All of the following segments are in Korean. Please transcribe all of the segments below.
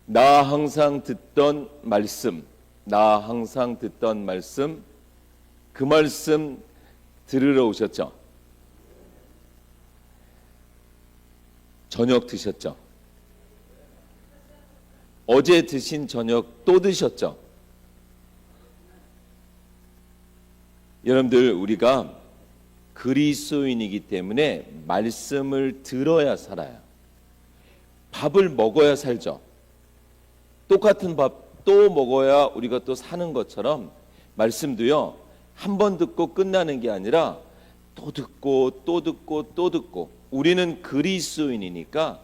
나 항상 듣던 말씀, 나 항상 듣던 말씀, 그 말씀 들으러 오셨죠? 저녁 드셨죠? 어제 드신 저녁 또 드셨죠? 여러분들, 우리가 그리스도인이기 때문에 말씀을 들어야 살아요. 밥을 먹어야 살죠. 똑같은 밥 또 먹어야 우리가 또 사는 것처럼 말씀도요, 한 번 듣고 끝나는 게 아니라 또 듣고 또 듣고 또 듣고. 우리는 그리스도인이니까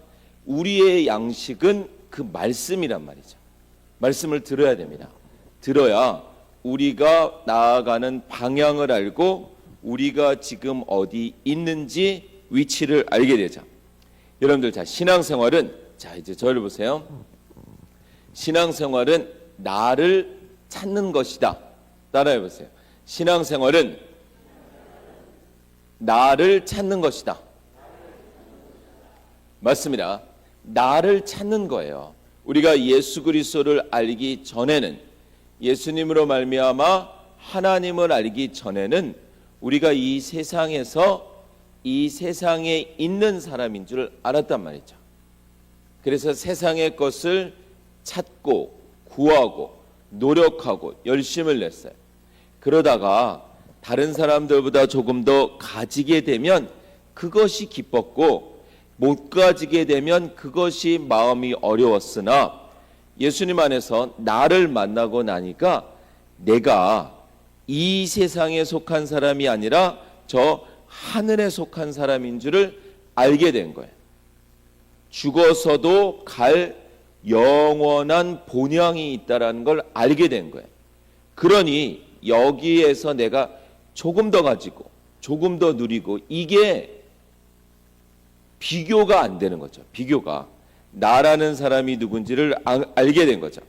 우리의 양식은 그 말씀이란 말이죠. 말씀을 들어야 됩니다. 들어야 우리가 나아가는 방향을 알고 우리가 지금 어디 있는지 위치를 알게 되죠. 여러분들, 자, 신앙생활은, 자, 이제 저를 보세요. 신앙생활은 나를 찾는 것이다. 따라해 보세요. 신앙생활은 나를 찾는 것이다. 맞습니다. 나를 찾는 거예요. 우리가 예수 그리스도를 알기 전에는, 예수님으로 말미암아 하나님을 알기 전에는 우리가 이 세상에서 이 세상에 있는 사람인 줄 알았단 말이죠. 그래서 세상의 것을 찾고 구하고 노력하고 열심을 냈어요. 그러다가 다른 사람들보다 조금 더 가지게 되면 그것이 기뻤고, 못 가지게 되면 그것이 마음이 어려웠으나, 예수님 안에서 나를 만나고 나니까 내가 이 세상에 속한 사람이 아니라 저 하늘에 속한 사람인 줄을 알게 된 거예요. 죽어서도 갈 영원한 본향이 있다라는 걸 알게 된 거예요. 그러니 여기에서 내가 조금 더 가지고 조금 더 누리고, 이게 비교가 안 되는 거죠. 비교가. 나라는 사람이 누군지를 알게 된 거죠.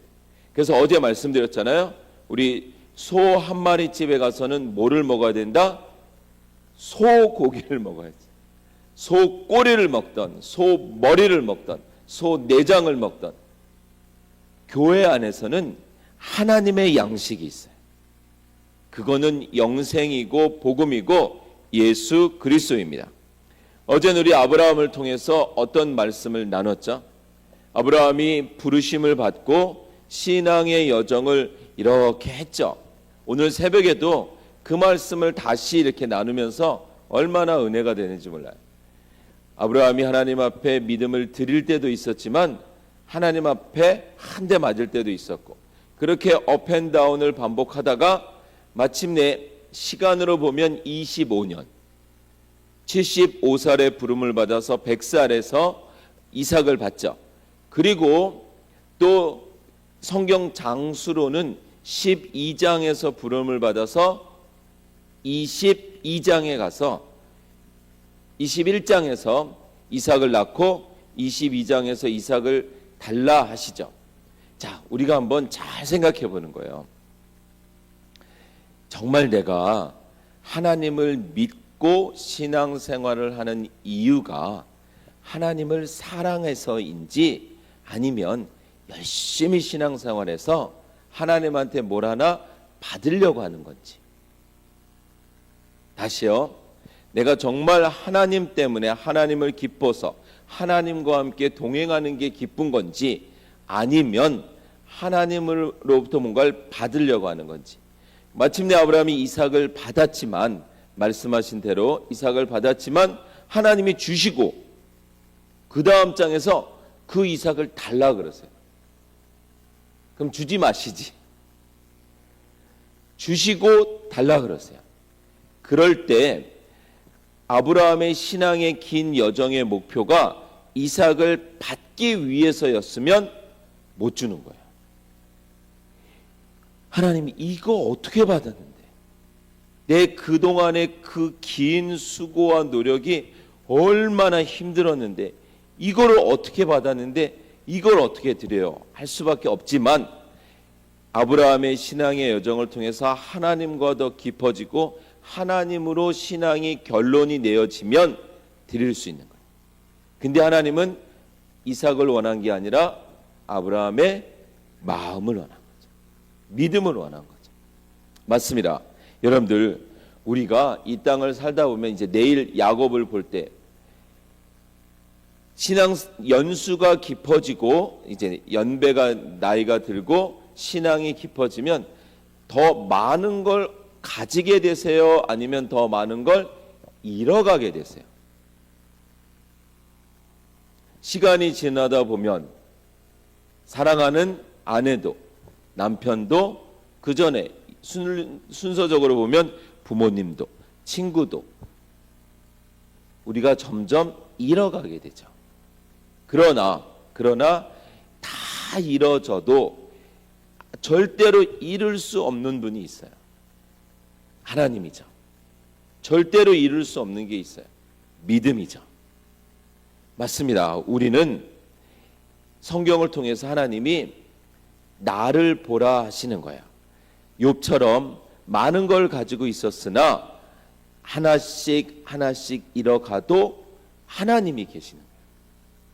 그래서 어제 말씀드렸잖아요. 우리 소 한 마리 집에 가서는 뭐를 먹어야 된다? 소고기를 먹어야지. 소 꼬리를 먹던, 소 머리를 먹던, 소 내장을 먹던. 교회 안에서는 하나님의 양식이 있어요. 그거는 영생이고 복음이고 예수 그리스도입니다. 어제는 우리 아브라함을 통해서 어떤 말씀을 나눴죠? 아브라함이 부르심을 받고 신앙의 여정을 이렇게 했죠. 오늘 새벽에도 그 말씀을 다시 이렇게 나누면서 얼마나 은혜가 되는지 몰라요. 아브라함이 하나님 앞에 믿음을 드릴 때도 있었지만 하나님 앞에 한 대 맞을 때도 있었고, 그렇게 업앤다운을 반복하다가 마침내 시간으로 보면 25년, 75살의 부름을 받아서 100살에서 이삭을 받죠. 그리고 또 성경 장수로는 12장에서 부름을 받아서 22장에 가서 21장에서 이삭을 낳고 22장에서 이삭을 달라 하시죠. 자, 우리가 한번 잘 생각해 보는 거예요. 정말 내가 하나님을 믿고 신앙생활을 하는 이유가 하나님을 사랑해서인지, 아니면 열심히 신앙생활해서 하나님한테 뭘 하나 받으려고 하는 건지. 다시요. 내가 정말 하나님 때문에, 하나님을 기뻐서 하나님과 함께 동행하는 게 기쁜 건지, 아니면 하나님으로부터 뭔가를 받으려고 하는 건지. 마침내 아브라함이 이삭을 받았지만, 말씀하신 대로 이삭을 받았지만 하나님이 주시고, 그 다음 장에서 그 이삭을 달라 그러세요. 그럼 주지 마시지. 주시고 달라 그러세요. 그럴 때 아브라함의 신앙의 긴 여정의 목표가 이삭을 받기 위해서였으면 못 주는 거예요. 하나님이 이거 어떻게 받았는데? 내 그동안의 그 긴 수고와 노력이 얼마나 힘들었는데 이거를 어떻게 받았는데 이걸 어떻게 드려요? 할 수밖에 없지만, 아브라함의 신앙의 여정을 통해서 하나님과 더 깊어지고 하나님으로 신앙이 결론이 내어지면 드릴 수 있는 거예요. 근데 하나님은 이삭을 원한 게 아니라 아브라함의 마음을 원한 거죠. 믿음을 원한 거죠. 맞습니다. 여러분들, 우리가 이 땅을 살다 보면 이제 내일 야곱을 볼 때 신앙 연수가 깊어지고 이제 연배가 나이가 들고 신앙이 깊어지면 더 많은 걸 가지게 되세요? 아니면 더 많은 걸 잃어가게 되세요? 시간이 지나다 보면 사랑하는 아내도 남편도 그 전에 순서적으로 보면 부모님도 친구도 우리가 점점 잃어가게 되죠. 그러나 다 잃어져도 절대로 잃을 수 없는 분이 있어요. 하나님이죠. 절대로 잃을 수 없는 게 있어요. 믿음이죠. 맞습니다. 우리는 성경을 통해서 하나님이 나를 보라 하시는 거예요. 욥처럼 많은 걸 가지고 있었으나 하나씩 잃어가도 하나님이 계시는 거예요.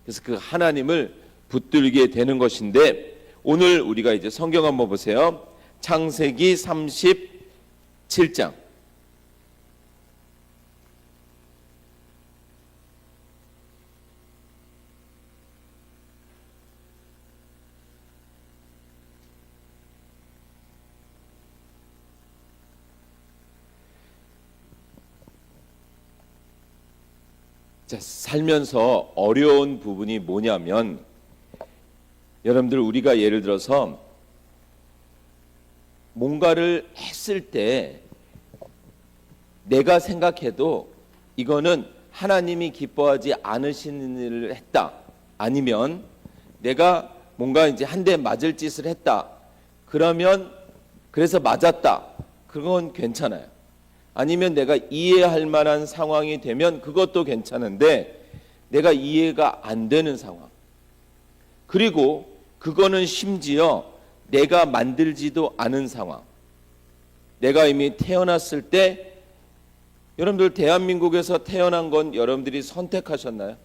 그래서 그 하나님을 붙들게 되는 것인데, 오늘 우리가 이제 성경 한번 보세요. 창세기 37장. 자, 살면서 어려운 부분이 뭐냐면, 여러분들, 우리가 예를 들어서 뭔가를 했을 때 내가 생각해도 이거는 하나님이 기뻐하지 않으시는 일을 했다, 아니면 내가 뭔가 이제 한 대 맞을 짓을 했다, 그러면 그래서 맞았다, 그건 괜찮아요. 아니면 내가 이해할 만한 상황이 되면 그것도 괜찮은데, 내가 이해가 안 되는 상황, 그리고 그거는 심지어 내가 만들지도 않은 상황, 내가 이미 태어났을 때, 여러분들 대한민국에서 태어난 건 여러분들이 선택하셨나요?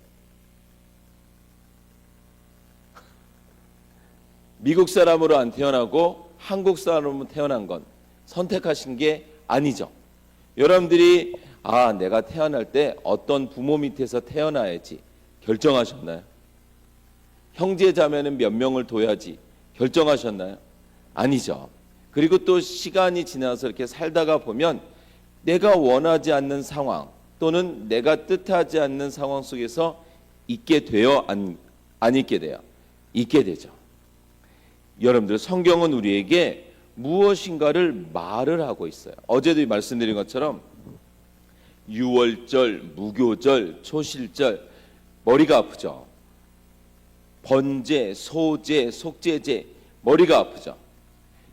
미국 사람으로 안 태어나고 한국 사람으로 태어난 건 선택하신 게 아니죠. 여러분들이 내가 태어날 때 어떤 부모 밑에서 태어나야지 결정하셨나요? 형제 자매는 몇 명을 둬야지 결정하셨나요? 아니죠. 그리고 또 시간이 지나서 이렇게 살다가 보면 내가 원하지 않는 상황, 또는 내가 뜻하지 않는 상황 속에서 있게 돼요? 안 있게 돼요? 있게 되죠. 여러분들, 성경은 우리에게 무엇인가를 말을 하고 있어요. 어제도 말씀드린 것처럼 유월절, 무교절, 초실절, 머리가 아프죠. 번제, 소제, 속제제, 머리가 아프죠.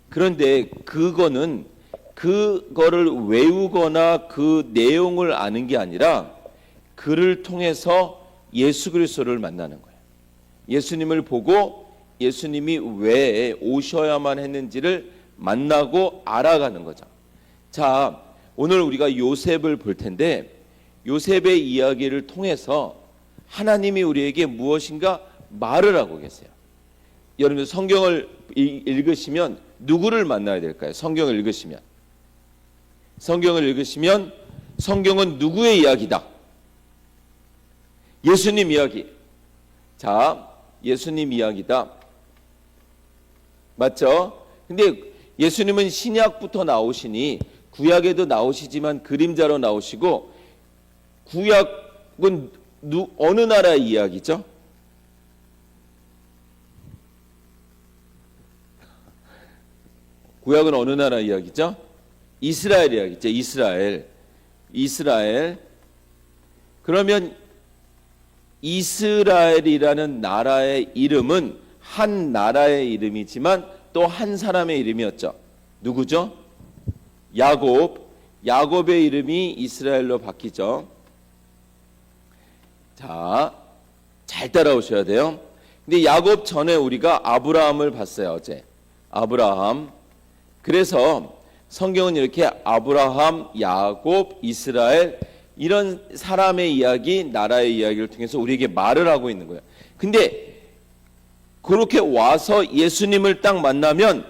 그런데 그거는 그거를 외우거나 그 내용을 아는 게 아니라 그를 통해서 예수 그리스도를 만나는 거예요. 예수님을 보고 예수님이 왜 오셔야만 했는지를 만나고 알아가는 거죠. 자, 오늘 우리가 요셉을 볼 텐데, 요셉의 이야기를 통해서 하나님이 우리에게 무엇인가 말을 하고 계세요. 여러분, 성경을 읽으시면 누구를 만나야 될까요? 성경을 읽으시면 성경은 누구의 이야기다? 예수님 이야기. 자, 예수님 이야기다. 맞죠? 근데 예수님은 신약부터 나오시니 구약에도 나오시지만 그림자로 나오시고, 구약은 어느 나라의 이야기죠? 구약은 어느 나라 이야기죠? 이스라엘 이야기죠. 이스라엘. 그러면 이스라엘이라는 나라의 이름은 한 나라의 이름이지만 또 한 사람의 이름이었죠. 누구죠? 야곱의 이름이 이스라엘로 바뀌죠. 자, 잘 따라오셔야 돼요. 근데 야곱 전에 우리가 아브라함을 봤어요, 어제. 아브라함. 그래서 성경은 이렇게 아브라함, 야곱, 이스라엘, 이런 사람의 이야기, 나라의 이야기를 통해서 우리에게 말을 하고 있는 거예요. 근데 그렇게 와서 예수님을 딱 만나면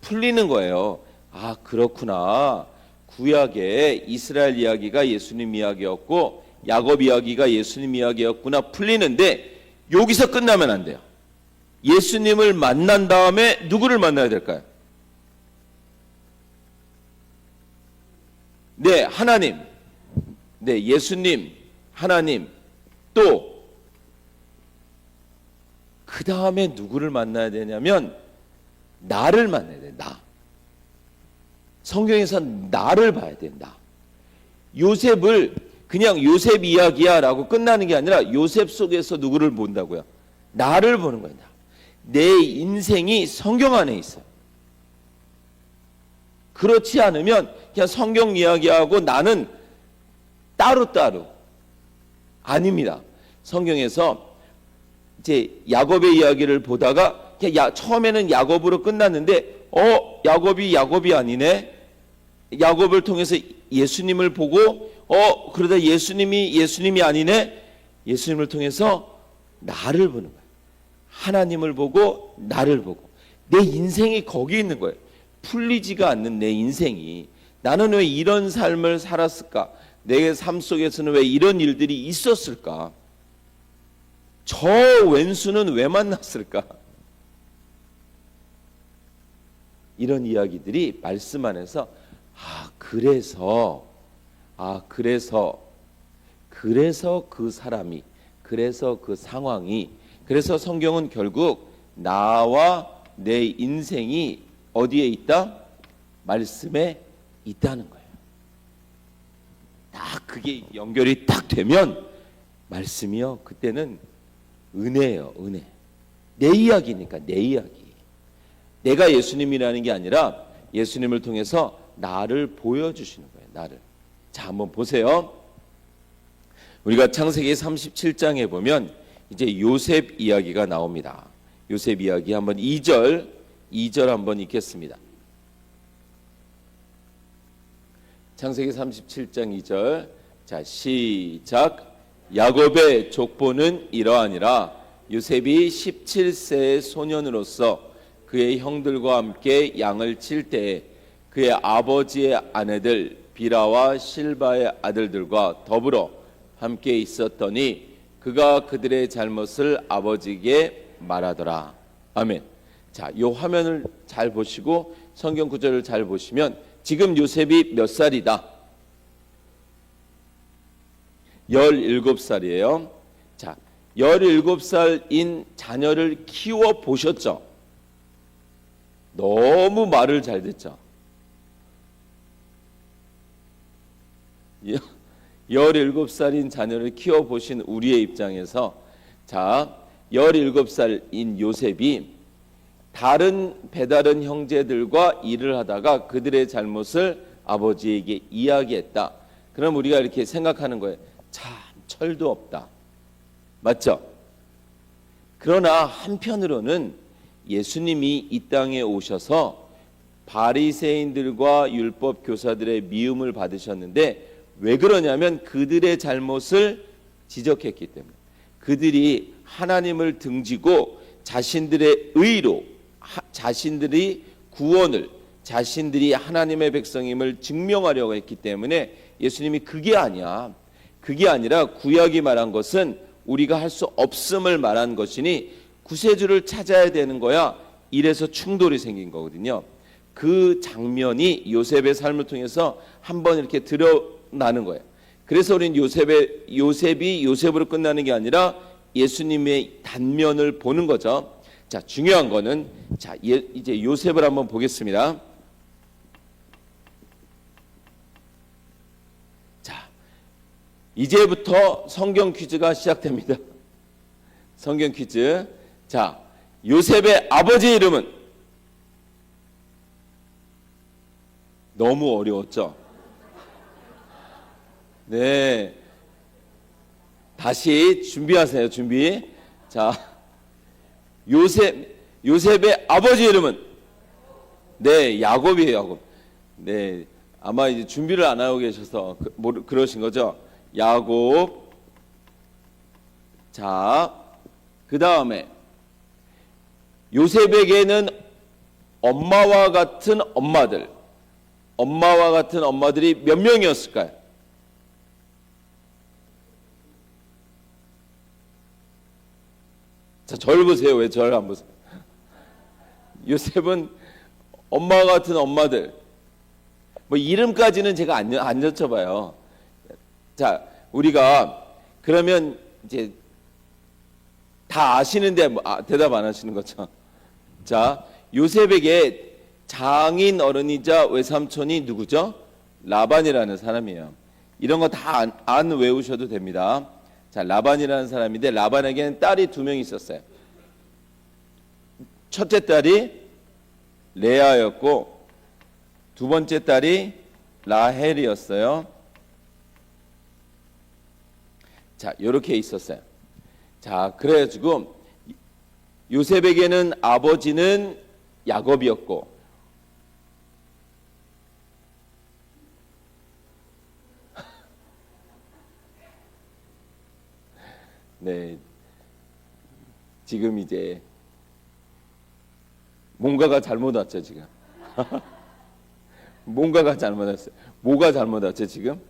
풀리는 거예요. 아, 그렇구나. 구약의 이스라엘 이야기가 예수님 이야기였고 야곱 이야기가 예수님 이야기였구나. 풀리는데 여기서 끝나면 안 돼요. 예수님을 만난 다음에 누구를 만나야 될까요? 네, 하나님. 네, 예수님, 하나님. 또 그 다음에 누구를 만나야 되냐면 나를 만나야 돼. 나. 성경에서 나를 봐야 된다. 요셉을 그냥 요셉 이야기야 라고 끝나는 게 아니라 요셉 속에서 누구를 본다고요? 나를 보는 거야. 내 인생이 성경 안에 있어요. 그렇지 않으면 그냥 성경 이야기하고 나는 따로따로 아닙니다. 성경에서 이제 야곱의 이야기를 보다가 그냥 처음에는 야곱으로 끝났는데 야곱이 아니네. 야곱을 통해서 예수님을 보고 그러다 예수님이 아니네. 예수님을 통해서 나를 보는 거예요. 하나님을 보고 나를 보고 내 인생이 거기 있는 거예요. 풀리지가 않는 내 인생이 나는 왜 이런 삶을 살았을까? 내 삶 속에서는 왜 이런 일들이 있었을까? 저 왼수는 왜 만났을까? 이런 이야기들이 말씀 안에서 그래서 그 사람이 그래서 그 상황이 그래서 성경은 결국 나와 내 인생이 어디에 있다? 말씀에 있다는 거예요. 딱 그게 연결이 딱 되면 말씀이요. 그때는 은혜예요. 은혜. 내 이야기니까 내 이야기. 내가 예수님이라는 게 아니라 예수님을 통해서 나를 보여주시는 거예요. 나를. 자, 한번 보세요. 우리가 창세기 37장에 보면 이제 요셉 이야기가 나옵니다. 요셉 이야기 한번 2절 한번 읽겠습니다. 창세기 37장 2절. 자, 시작. 야곱의 족보는 이러하니라. 요셉이 17세의 소년으로서 그의 형들과 함께 양을 칠 때에 그의 아버지의 아내들 비라와 실바의 아들들과 더불어 함께 있었더니 그가 그들의 잘못을 아버지에게 말하더라. 아멘. 자, 요 화면을 잘 보시고 성경 구절을 잘 보시면 지금 요셉이 몇 살이다? 17살이에요. 자, 17살인 자녀를 키워 보셨죠? 너무 말을 잘 듣죠? 17살인 자녀를 키워 보신 우리의 입장에서 자, 17살인 요셉이 다른 배다른 형제들과 일을 하다가 그들의 잘못을 아버지에게 이야기했다. 그럼 우리가 이렇게 생각하는 거예요. 참 철도 없다. 맞죠? 그러나 한편으로는 예수님이 이 땅에 오셔서 바리새인들과 율법 교사들의 미움을 받으셨는데 왜 그러냐면 그들의 잘못을 지적했기 때문에 그들이 하나님을 등지고 자신들의 의로 자신들이 구원을 자신들이 하나님의 백성임을 증명하려고 했기 때문에 예수님이 그게 아니라 구약이 말한 것은 우리가 할 수 없음을 말한 것이니 구세주를 찾아야 되는 거야. 이래서 충돌이 생긴 거거든요. 그 장면이 요셉의 삶을 통해서 한번 이렇게 드러나는 거예요. 그래서 우리는 요셉이 요셉으로 끝나는 게 아니라 예수님의 단면을 보는 거죠. 자, 중요한 거는 자, 이제 요셉을 한번 보겠습니다. 자, 이제부터 성경 퀴즈가 시작됩니다. 성경 퀴즈. 자, 요셉의 아버지 이름은 너무 어려웠죠? 네. 다시 준비하세요. 준비. 자, 요셉의 아버지 이름은 네, 야곱이에요. 야곱. 네, 아마 이제 준비를 안 하고 계셔서 그러신 거죠. 야곱. 자, 그 다음에 요셉에게는 엄마와 같은 엄마들이 몇 명이었을까요? 자, 저를 보세요. 왜 저를 안 보세요? 요셉은 엄마와 같은 엄마들, 뭐 이름까지는 제가 안 여쭤봐요. 자, 우리가 그러면 이제 다 아시는데 대답 안 하시는 거죠. 자, 요셉에게 장인 어른이자 외삼촌이 누구죠? 라반이라는 사람이에요. 이런 거 다 안 외우셔도 됩니다. 자, 라반이라는 사람인데 라반에게는 딸이 2명 있었어요. 첫째 딸이 레아였고 두 번째 딸이 라헬이었어요. 자, 이렇게 있었어요. 자, 그래가지고 요셉에게는 아버지는 야곱이었고 네, 지금 이제 뭔가가 잘못 왔죠, 지금. 뭔가가 잘못 왔어요. 뭐가 잘못 왔죠, 지금?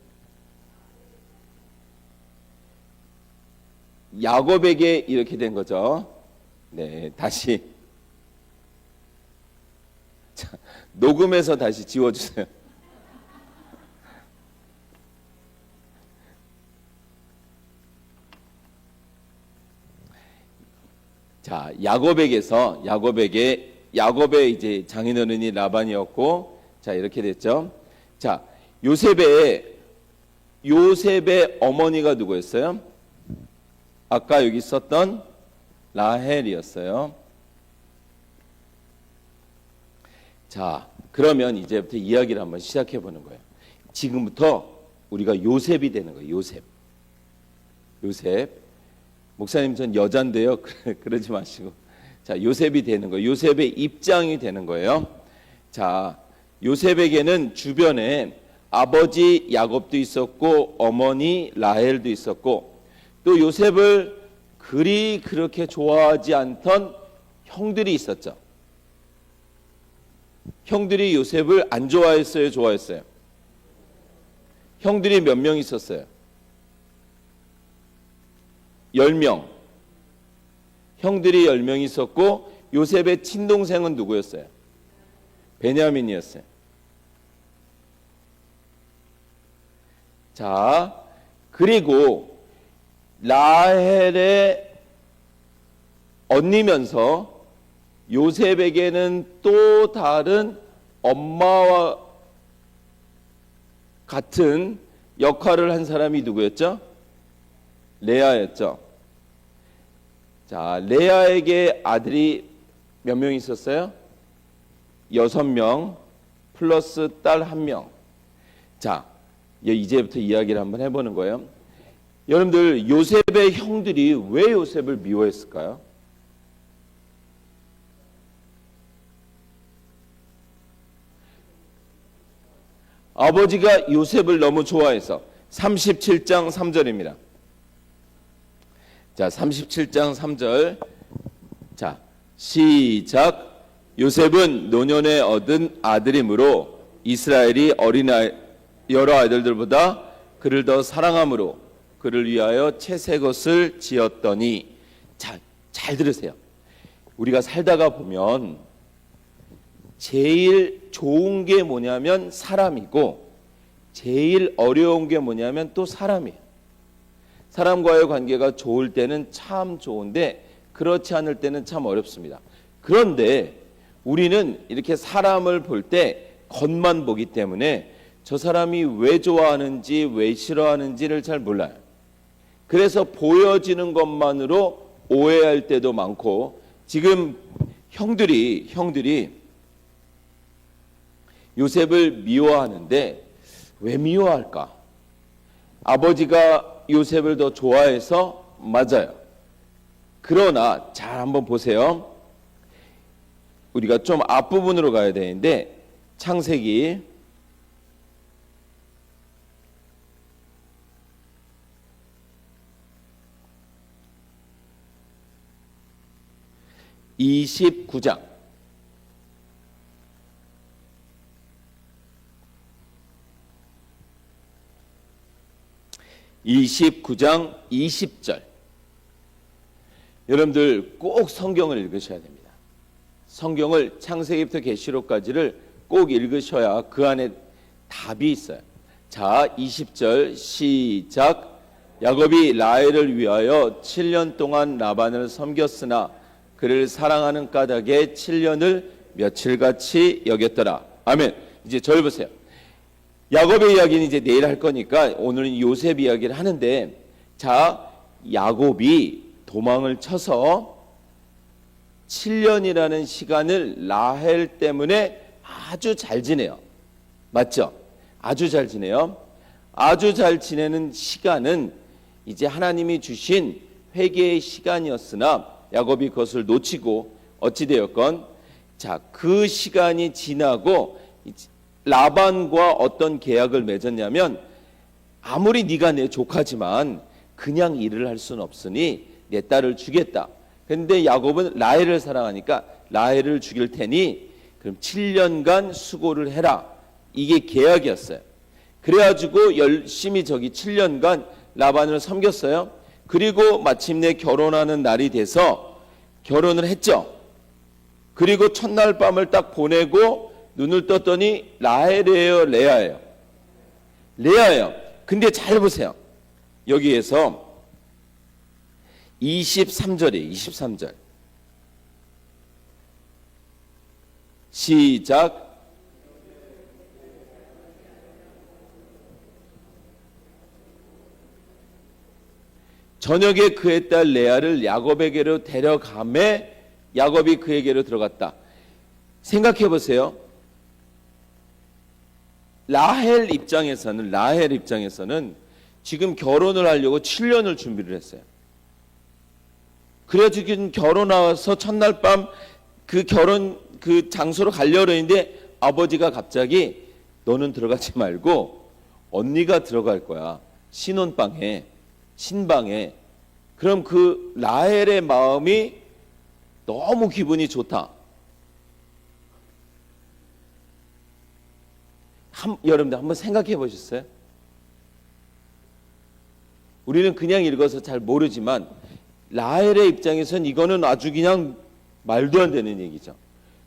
야곱에게 이렇게 된 거죠. 네, 다시. 자, 녹음해서 다시 지워주세요. 자, 야곱의 이제 장인어른이 라반이었고, 자, 이렇게 됐죠. 자, 요셉의 어머니가 누구였어요? 아까 여기 썼던 라헬이었어요. 자, 그러면 이제부터 이야기를 한번 시작해 보는 거예요. 지금부터 우리가 요셉이 되는 거예요. 요셉. 목사님 전 여잔데요. 그러지 마시고. 자, 요셉이 되는 거예요. 요셉의 입장이 되는 거예요. 자, 요셉에게는 주변에 아버지 야곱도 있었고 어머니 라헬도 있었고 또 요셉을 그렇게 좋아하지 않던 형들이 있었죠. 형들이 요셉을 안 좋아했어요, 좋아했어요? 형들이 몇 명 있었어요? 10명. 형들이 10명 있었고 요셉의 친동생은 누구였어요? 베냐민이었어요. 자, 그리고 라헬의 언니면서 요셉에게는 또 다른 엄마와 같은 역할을 한 사람이 누구였죠? 레아였죠. 자, 레아에게 아들이 몇 명 있었어요? 6명 플러스 딸 1명. 자, 이제부터 이야기를 한번 해보는 거예요. 여러분들, 요셉의 형들이 왜 요셉을 미워했을까요? 아버지가 요셉을 너무 좋아해서 37장 3절입니다. 자, 37장 3절. 자, 시작. 요셉은 노년에 얻은 아들이므로 이스라엘이 여러 아들들보다 그를 더 사랑함으로 그를 위하여 채새 것을 지었더니. 자, 잘 들으세요. 우리가 살다가 보면 제일 좋은 게 뭐냐면 사람이고 제일 어려운 게 뭐냐면 또 사람이에요. 사람과의 관계가 좋을 때는 참 좋은데 그렇지 않을 때는 참 어렵습니다. 그런데 우리는 이렇게 사람을 볼 때 겉만 보기 때문에 저 사람이 왜 좋아하는지 왜 싫어하는지를 잘 몰라요. 그래서 보여지는 것만으로 오해할 때도 많고, 지금 형들이 요셉을 미워하는데 왜 미워할까? 아버지가 요셉을 더 좋아해서 맞아요. 그러나 잘 한번 보세요. 우리가 좀 앞부분으로 가야 되는데 창세기 29장 20절. 여러분들 꼭 성경을 읽으셔야 됩니다. 성경을 창세기부터 계시록까지를 꼭 읽으셔야 그 안에 답이 있어요. 자, 20절 시작. 야곱이 라헬을 위하여 7년 동안 라반을 섬겼으나 그를 사랑하는 까닭에 7년을 며칠같이 여겼더라. 아멘. 이제 절 보세요. 야곱의 이야기는 이제 내일 할 거니까 오늘은 요셉 이야기를 하는데, 자, 야곱이 도망을 쳐서 7년이라는 시간을 라헬 때문에 아주 잘 지내요. 맞죠? 아주 잘 지내요. 아주 잘 지내는 시간은 이제 하나님이 주신 회개의 시간이었으나 야곱이 그것을 놓치고 어찌되었건, 자, 그 시간이 지나고 라반과 어떤 계약을 맺었냐면, 아무리 네가 내 조카지만 그냥 일을 할 수는 없으니 내 딸을 주겠다. 그런데 야곱은 라헬을 사랑하니까 라헬을 죽일 테니 그럼 7년간 수고를 해라. 이게 계약이었어요. 그래가지고 열심히 7년간 라반을 섬겼어요. 그리고 마침내 결혼하는 날이 돼서 결혼을 했죠. 그리고 첫날 밤을 딱 보내고 눈을 떴더니 라헬이에요, 레아예요? 레아예요. 근데 잘 보세요. 여기에서 23절이에요. 23절 시작. 저녁에 그의 딸 레아를 야곱에게로 데려가매 야곱이 그에게로 들어갔다. 생각해 보세요. 라헬 입장에서는 지금 결혼을 하려고 7년을 준비를 했어요. 그래서 지금 결혼해서 첫날 밤 그 결혼 그 장소로 가려고 했는데 아버지가 갑자기 너는 들어가지 말고 언니가 들어갈 거야. 신혼방에, 신방에. 그럼 그 라헬의 마음이 너무 기분이 좋다. 여러분들 한번 생각해 보셨어요? 우리는 그냥 읽어서 잘 모르지만 라헬의 입장에선 이거는 아주 그냥 말도 안 되는 얘기죠.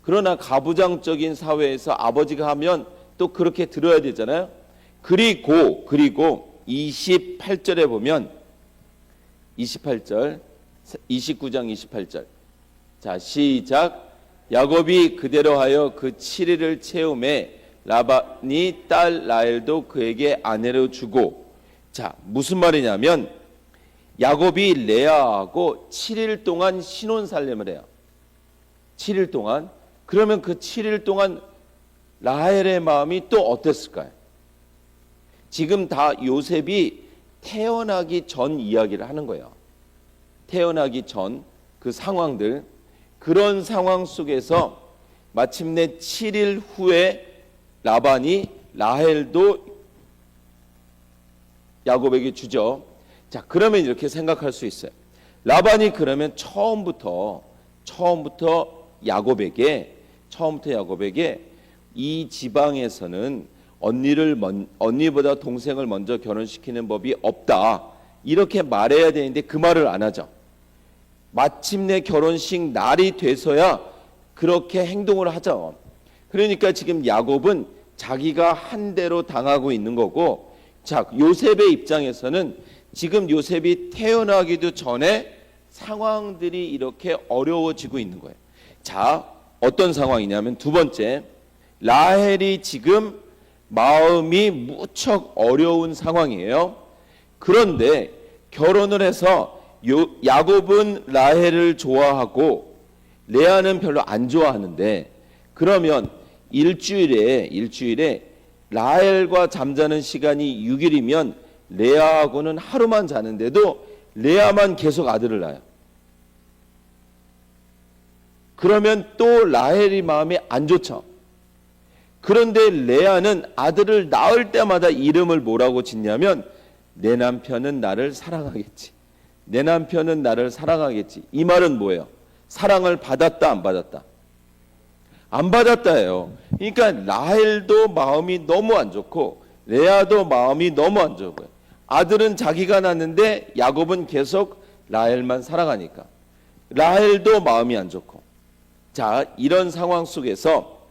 그러나 가부장적인 사회에서 아버지가 하면 또 그렇게 들어야 되잖아요. 그리고 28절에 보면 28절 29장 28절 자 시작. 야곱이 그대로 하여 그 7일을 채우매 라반이 딸 라헬도 그에게 아내로 주고, 자 무슨 말이냐면 야곱이 레아하고 7일 동안 신혼살림을 해요. 7일 동안. 그러면 그 7일 동안 라헬의 마음이 또 어땠을까요? 지금 다 요셉이 태어나기 전 이야기를 하는 거예요. 태어나기 전 그 상황들, 그런 상황 속에서 마침내 7일 후에 라반이 라헬도 야곱에게 주죠. 자, 그러면 이렇게 생각할 수 있어요. 라반이 그러면 처음부터 야곱에게 이 지방에서는 언니보다 동생을 먼저 결혼시키는 법이 없다, 이렇게 말해야 되는데 그 말을 안 하죠. 마침내 결혼식 날이 돼서야 그렇게 행동을 하죠. 그러니까 지금 야곱은 자기가 한 대로 당하고 있는 거고, 자 요셉의 입장에서는 지금 요셉이 태어나기도 전에 상황들이 이렇게 어려워지고 있는 거예요. 자 어떤 상황이냐면, 두 번째, 라헬이 지금 마음이 무척 어려운 상황이에요. 그런데 결혼을 해서 야곱은 라헬을 좋아하고 레아는 별로 안 좋아하는데, 그러면 일주일에 라헬과 잠자는 시간이 6일이면 레아하고는 하루만 자는데도 레아만 계속 아들을 낳아요. 그러면 또 라헬이 마음이 안 좋죠. 그런데 레아는 아들을 낳을 때마다 이름을 뭐라고 짓냐면 내 남편은 나를 사랑하겠지. 내 남편은 나를 사랑하겠지. 이 말은 뭐예요? 사랑을 받았다 안 받았다? 안 받았다예요. 그러니까 라헬도 마음이 너무 안 좋고 레아도 마음이 너무 안 좋고요. 아들은 자기가 낳는데 야곱은 계속 라헬만 사랑하니까 라헬도 마음이 안 좋고. 자, 이런 상황 속에서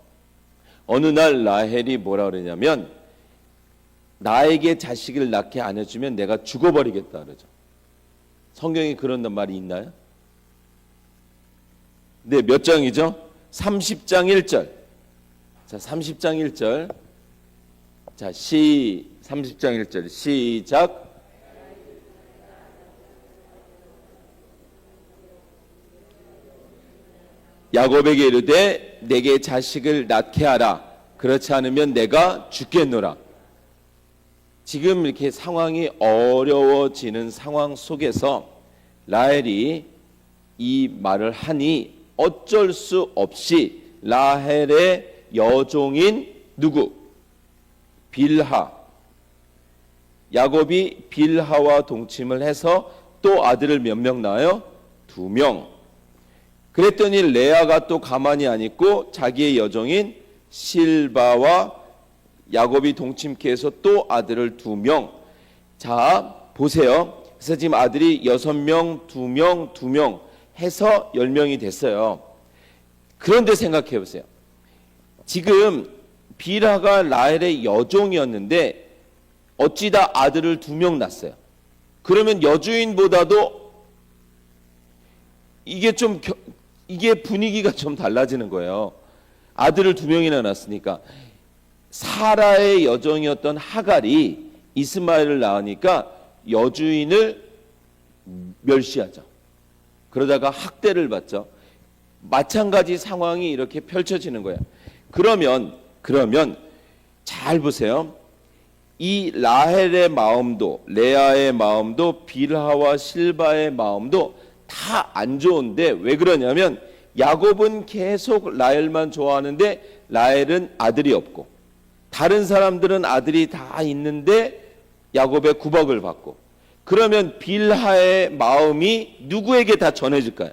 어느 날 라헬이 뭐라 그러냐면 나에게 자식을 낳게 안 해주면 내가 죽어버리겠다 그러죠. 성경에 그런 말이 있나요? 네, 몇 장이죠? 30장 1절. 자, 30장 1절. 자, 30장 1절 시작. 야곱에게 이르되 내게 자식을 낳게 하라. 그렇지 않으면 내가 죽겠노라. 지금 이렇게 상황이 어려워지는 상황 속에서 라헬이 이 말을 하니 어쩔 수 없이 라헬의 여종인 누구? 빌하. 야곱이 빌하와 동침을 해서 또 아들을 몇 명 낳아요? 2명. 그랬더니 레아가 또 가만히 안 있고 자기의 여종인 실바와 야곱이 동침케 해서 또 아들을 2명. 자, 보세요. 그래서 지금 아들이 6명, 2명, 2명 해서 10명이 됐어요. 그런데 생각해 보세요. 지금 빌하가 라헬의 여종이었는데 어찌다 아들을 2명 낳았어요. 그러면 여주인보다도 이게 분위기가 좀 달라지는 거예요. 아들을 2명이나 낳았으니까. 사라의 여종이었던 하갈이 이스마엘을 낳으니까 여주인을 멸시하죠. 그러다가 학대를 받죠. 마찬가지 상황이 이렇게 펼쳐지는 거예요. 그러면 잘 보세요. 이 라헬의 마음도 레아의 마음도 빌하와 실바의 마음도 다 안 좋은데 왜 그러냐면 야곱은 계속 라헬만 좋아하는데 라헬은 아들이 없고 다른 사람들은 아들이 다 있는데 야곱의 구박을 받고. 그러면 빌하의 마음이 누구에게 다 전해질까요?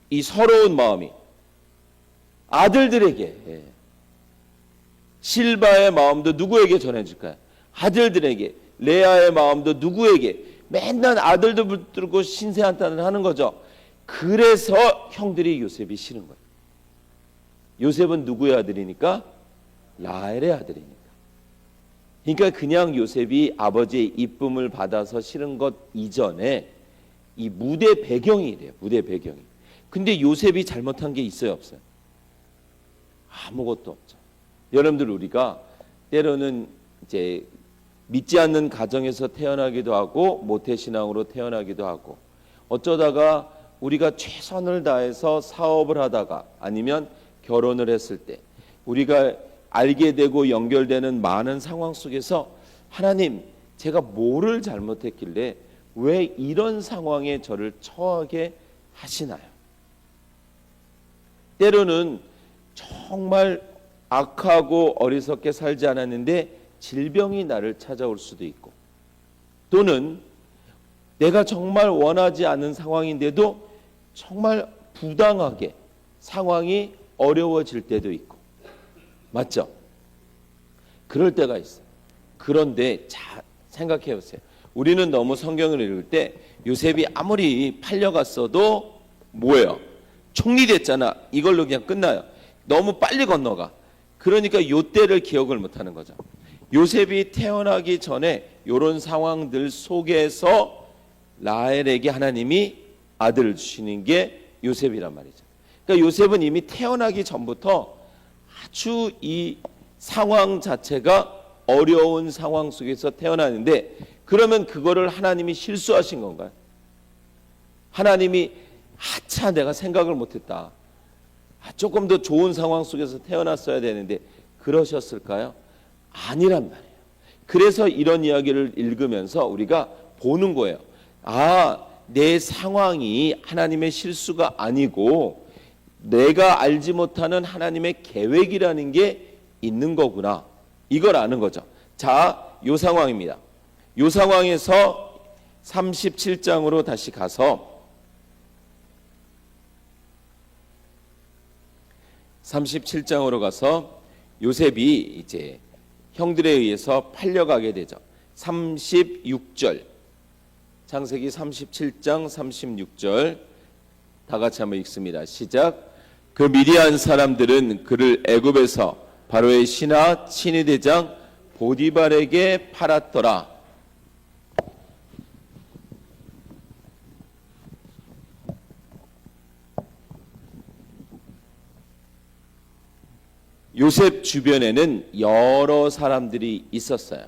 이 서러운 마음이 아들들에게. 실바의 마음도 누구에게 전해질까요? 아들들에게. 레아의 마음도 누구에게? 맨날 아들들 붙들고 신세한탄을 하는 거죠. 그래서 형들이 요셉이 싫은 거예요. 요셉은 누구의 아들이니까? 라헬의 아들이니까. 그러니까 그냥 요셉이 아버지의 이쁨을 받아서 싫은 것 이전에 이 무대 배경이 이래요. 무대 배경이. 근데 요셉이 잘못한 게 있어요, 없어요? 아무것도 없죠. 여러분들, 우리가 때로는 이제 믿지 않는 가정에서 태어나기도 하고 모태신앙으로 태어나기도 하고 어쩌다가 우리가 최선을 다해서 사업을 하다가 아니면 결혼을 했을 때 우리가 알게 되고 연결되는 많은 상황 속에서 하나님, 제가 뭐를 잘못했길래 왜 이런 상황에 저를 처하게 하시나요? 때로는 정말 악하고 어리석게 살지 않았는데 질병이 나를 찾아올 수도 있고, 또는 내가 정말 원하지 않은 상황인데도 정말 부당하게 상황이 어려워질 때도 있고, 맞죠? 그럴 때가 있어요. 그런데 잘 생각해 보세요. 우리는 너무 성경을 읽을 때 요셉이 아무리 팔려갔어도 뭐예요? 총리됐잖아. 이걸로 그냥 끝나요. 너무 빨리 건너가. 그러니까 요 때를 기억을 못하는 거죠. 요셉이 태어나기 전에 이런 상황들 속에서 라헬에게 하나님이 아들을 주시는 게 요셉이란 말이죠. 그러니까 요셉은 이미 태어나기 전부터 아주 이 상황 자체가 어려운 상황 속에서 태어나는데, 그러면 그거를 하나님이 실수하신 건가요? 하나님이 아차, 내가 생각을 못했다, 조금 더 좋은 상황 속에서 태어났어야 되는데 그러셨을까요? 아니란 말이에요. 그래서 이런 이야기를 읽으면서 우리가 보는 거예요. 아, 내 상황이 하나님의 실수가 아니고 내가 알지 못하는 하나님의 계획이라는 게 있는 거구나, 이걸 아는 거죠. 자, 요 상황입니다. 요 상황에서 37장으로 다시 가서 37장으로 가서 요셉이 이제 형들에 의해서 팔려가게 되죠. 36절, 창세기 37장 36절 다 같이 한번 읽습니다. 시작. 그 미디안 사람들은 그를 애굽에서 바로의 신하 친위대장 보디발에게 팔았더라. 요셉 주변에는 여러 사람들이 있었어요.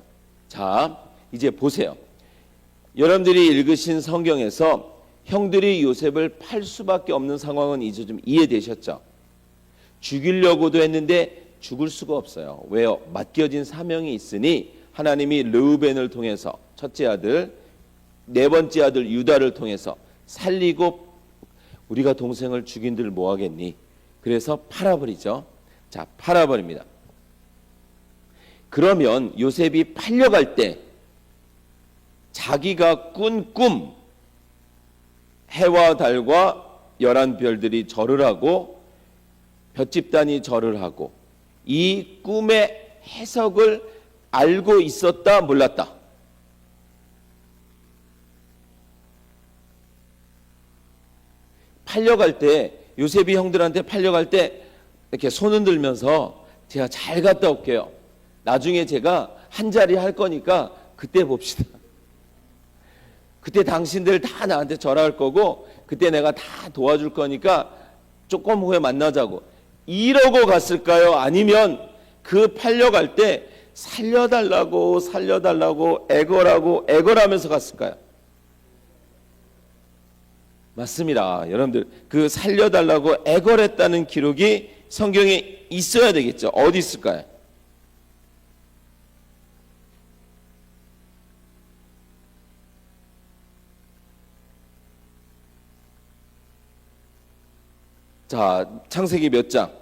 자, 이제 보세요. 여러분들이 읽으신 성경에서 형들이 요셉을 팔 수밖에 없는 상황은 이제 좀 이해되셨죠? 죽이려고도 했는데 죽을 수가 없어요. 왜요? 맡겨진 사명이 있으니 하나님이 르우벤을 통해서 첫째 아들, 네 번째 아들 유다를 통해서 살리고 우리가 동생을 죽인들 뭐하겠니? 그래서 팔아버리죠. 자, 팔아버립니다. 그러면 요셉이 팔려갈 때 자기가 꾼 꿈, 해와 달과 11별들이 절을 하고 볏집단이 절을 하고 이 꿈의 해석을 알고 있었다, 몰랐다? 팔려갈 때, 요셉이 형들한테 팔려갈 때 이렇게 손 흔들면서 제가 잘 갔다 올게요. 나중에 제가 한 자리 할 거니까 그때 봅시다. 그때 당신들 다 나한테 절할 거고 그때 내가 다 도와줄 거니까 조금 후에 만나자고. 이러고 갔을까요? 아니면 그 팔려갈 때 살려달라고 애걸하면서 갔을까요? 맞습니다. 여러분들 그 살려달라고 애걸했다는 기록이 성경에 있어야 되겠죠. 어디 있을까요? 자, 창세기 몇 장?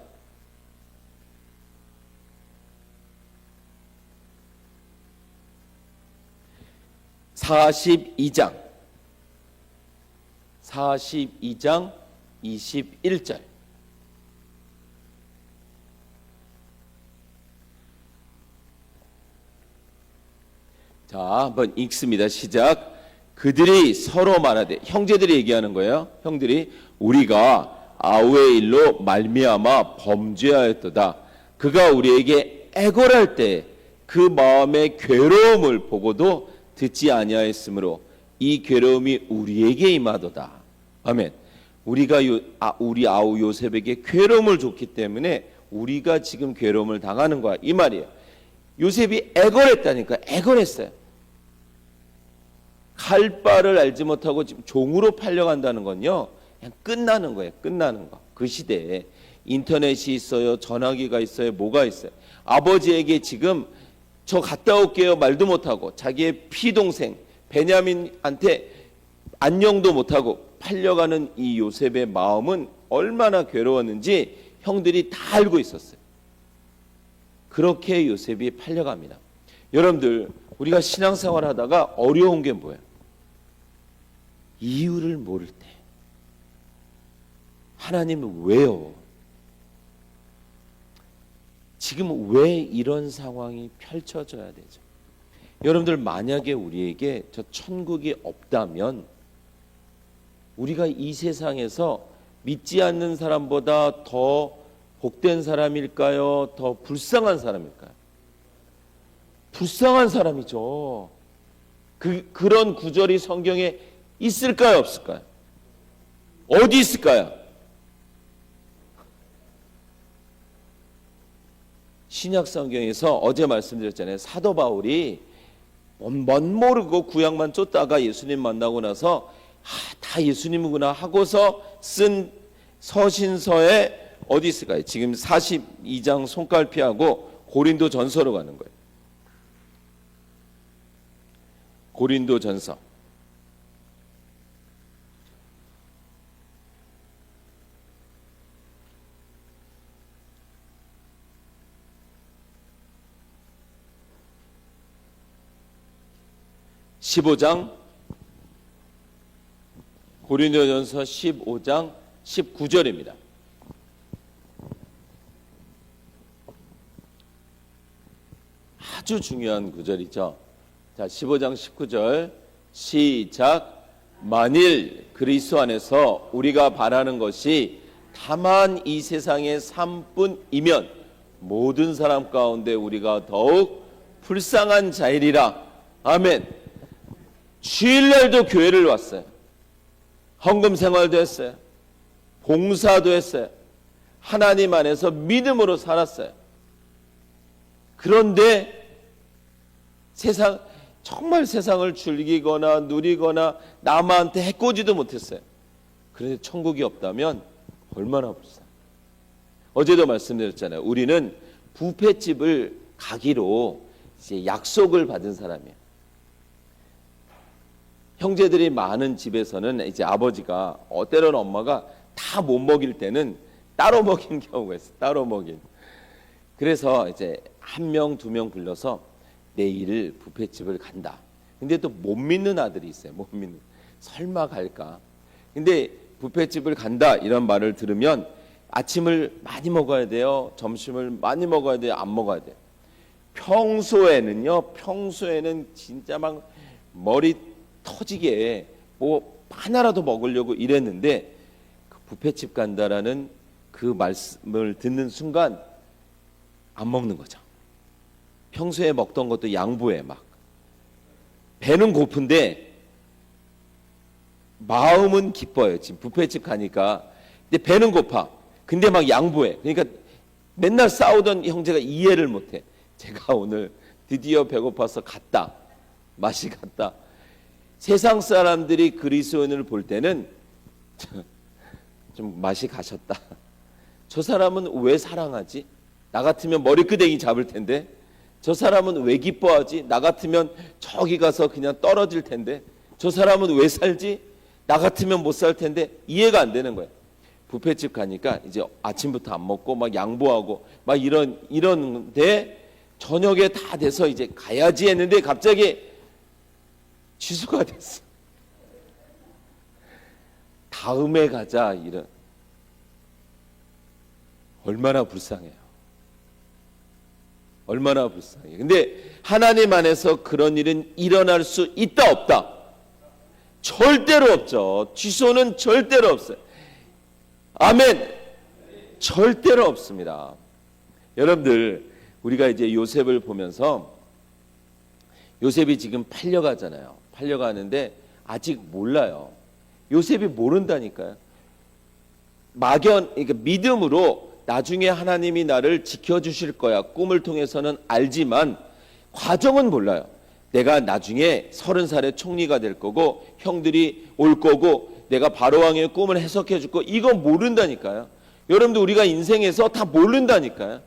42장 21절. 자, 한번 읽습니다. 시작. 그들이 서로 말하되, 형제들이 얘기하는 거예요. 형들이 우리가 아우의 일로 말미암아 범죄하였도다. 그가 우리에게 애걸할 때 그 마음의 괴로움을 보고도 듣지 아니하였으므로 이 괴로움이 우리에게 임하도다. 아멘. 우리가 우리 아우 요셉에게 괴로움을 줬기 때문에 우리가 지금 괴로움을 당하는 거야, 이 말이에요. 요셉이 애걸했다니까. 애걸했어요. 갈 바를 알지 못하고 지금 종으로 팔려간다는 건요, 그냥 끝나는 거예요. 끝나는 거. 그 시대에 인터넷이 있어요. 전화기가 있어요. 뭐가 있어요. 아버지에게 지금 저 갔다 올게요 말도 못하고 자기의 피동생 베냐민한테 안녕도 못하고 팔려가는 이 요셉의 마음은 얼마나 괴로웠는지 형들이 다 알고 있었어요. 그렇게 요셉이 팔려갑니다. 여러분들, 우리가 신앙생활 하다가 어려운 게 뭐예요? 이유를 모를 때. 하나님은 왜요? 지금 왜 이런 상황이 펼쳐져야 되죠? 여러분들, 만약에 우리에게 저 천국이 없다면 우리가 이 세상에서 믿지 않는 사람보다 더 복된 사람일까요? 더 불쌍한 사람일까요? 불쌍한 사람이죠. 그런 구절이 성경에 있을까요? 없을까요? 어디 있을까요? 신약 성경에서 어제 말씀드렸잖아요. 사도 바울이 멋모르고 구약만 쫓다가 예수님 만나고 나서 다 예수님이구나 하고서 쓴 서신서에 어디 있을까요? 지금 42장 손갈피하고 고린도 전서로 가는 거예요. 고린도 전서. 고린도전서 15장 19절입니다. 아주 중요한 구절이죠. 자, 15장 19절 시작. 만일 그리스도 안에서 우리가 바라는 것이 다만 이 세상의 삶뿐이면 모든 사람 가운데 우리가 더욱 불쌍한 자이리라. 아멘. 주일날도 교회를 왔어요. 헌금 생활도 했어요. 봉사도 했어요. 하나님 안에서 믿음으로 살았어요. 그런데 정말 세상을 즐기거나 누리거나 남한테 해코지도 못했어요. 그런데 천국이 없다면 얼마나 불쌍해요. 어제도 말씀드렸잖아요. 우리는 뷔페집을 가기로 이제 약속을 받은 사람이에요. 형제들이 많은 집에서는 이제 아버지가 때로는 엄마가 다 못 먹일 때는 따로 먹인 경우가 있어요. 따로 먹인. 그래서 이제 한 명, 두 명 불러서 내일 뷔페집을 간다. 근데 또 못 믿는 아들이 있어요. 못 믿는. 설마 갈까? 근데 뷔페집을 간다 이런 말을 들으면 아침을 많이 먹어야 돼요. 점심을 많이 먹어야 돼요. 안 먹어야 돼요. 평소에는 진짜 막 머리 터지게 뭐 하나라도 먹으려고 이랬는데 그 뷔페집 간다라는 그 말씀을 듣는 순간 안 먹는 거죠. 평소에 먹던 것도 양보해. 막 배는 고픈데 마음은 기뻐요. 지금 뷔페집 가니까. 근데 배는 고파. 근데 막 양보해. 그러니까 맨날 싸우던 형제가 이해를 못해. 제가 오늘 드디어 배고파서 갔다. 맛이 갔다. 세상 사람들이 그리스도인을 볼 때는 좀 맛이 가셨다. 저 사람은 왜 사랑하지? 나 같으면 머리끄댕이 잡을 텐데. 저 사람은 왜 기뻐하지? 나 같으면 저기 가서 그냥 떨어질 텐데. 저 사람은 왜 살지? 나 같으면 못 살 텐데. 이해가 안 되는 거예요. 뷔페집 가니까 이제 아침부터 안 먹고 막 양보하고 막 이런데 저녁에 다 돼서 이제 가야지 했는데 갑자기 취소가 됐어. 다음에 가자 이런. 얼마나 불쌍해요. 얼마나 불쌍해요. 근데 하나님 안에서 그런 일은 일어날 수 있다 없다? 절대로 없죠. 취소는 절대로 없어요. 아멘. 절대로 없습니다. 여러분들 우리가 이제 요셉을 보면서 요셉이 지금 팔려가잖아요. 팔려가는데 아직 몰라요. 요셉이 모른다니까요. 그러니까 믿음으로 나중에 하나님이 나를 지켜주실 거야. 꿈을 통해서는 알지만 과정은 몰라요. 내가 나중에 30살에 총리가 될 거고 형들이 올 거고 내가 바로왕의 꿈을 해석해 줄 거 이거 모른다니까요. 여러분들 우리가 인생에서 다 모른다니까요.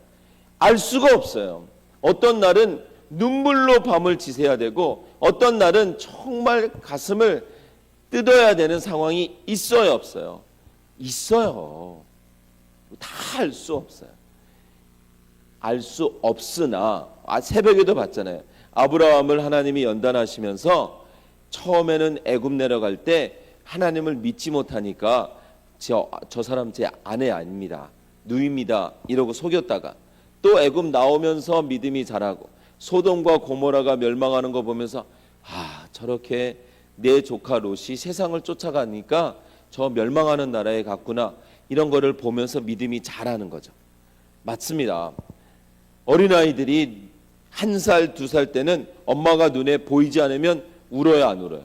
알 수가 없어요. 어떤 날은 눈물로 밤을 지새야 되고 어떤 날은 정말 가슴을 뜯어야 되는 상황이 있어요 없어요? 있어요. 다 알 수 없어요. 알 수 없으나 새벽에도 봤잖아요. 아브라함을 하나님이 연단하시면서 처음에는 애굽 내려갈 때 하나님을 믿지 못하니까 저 사람 제 아내 아닙니다. 누입니다. 이러고 속였다가 또 애굽 나오면서 믿음이 자라고 소돔과 고모라가 멸망하는 거 보면서 저렇게 내 조카 롯이 세상을 쫓아가니까 저 멸망하는 나라에 갔구나. 이런 거를 보면서 믿음이 자라는 거죠. 맞습니다. 어린아이들이 1살, 2살 때는 엄마가 눈에 보이지 않으면 울어요, 안 울어요?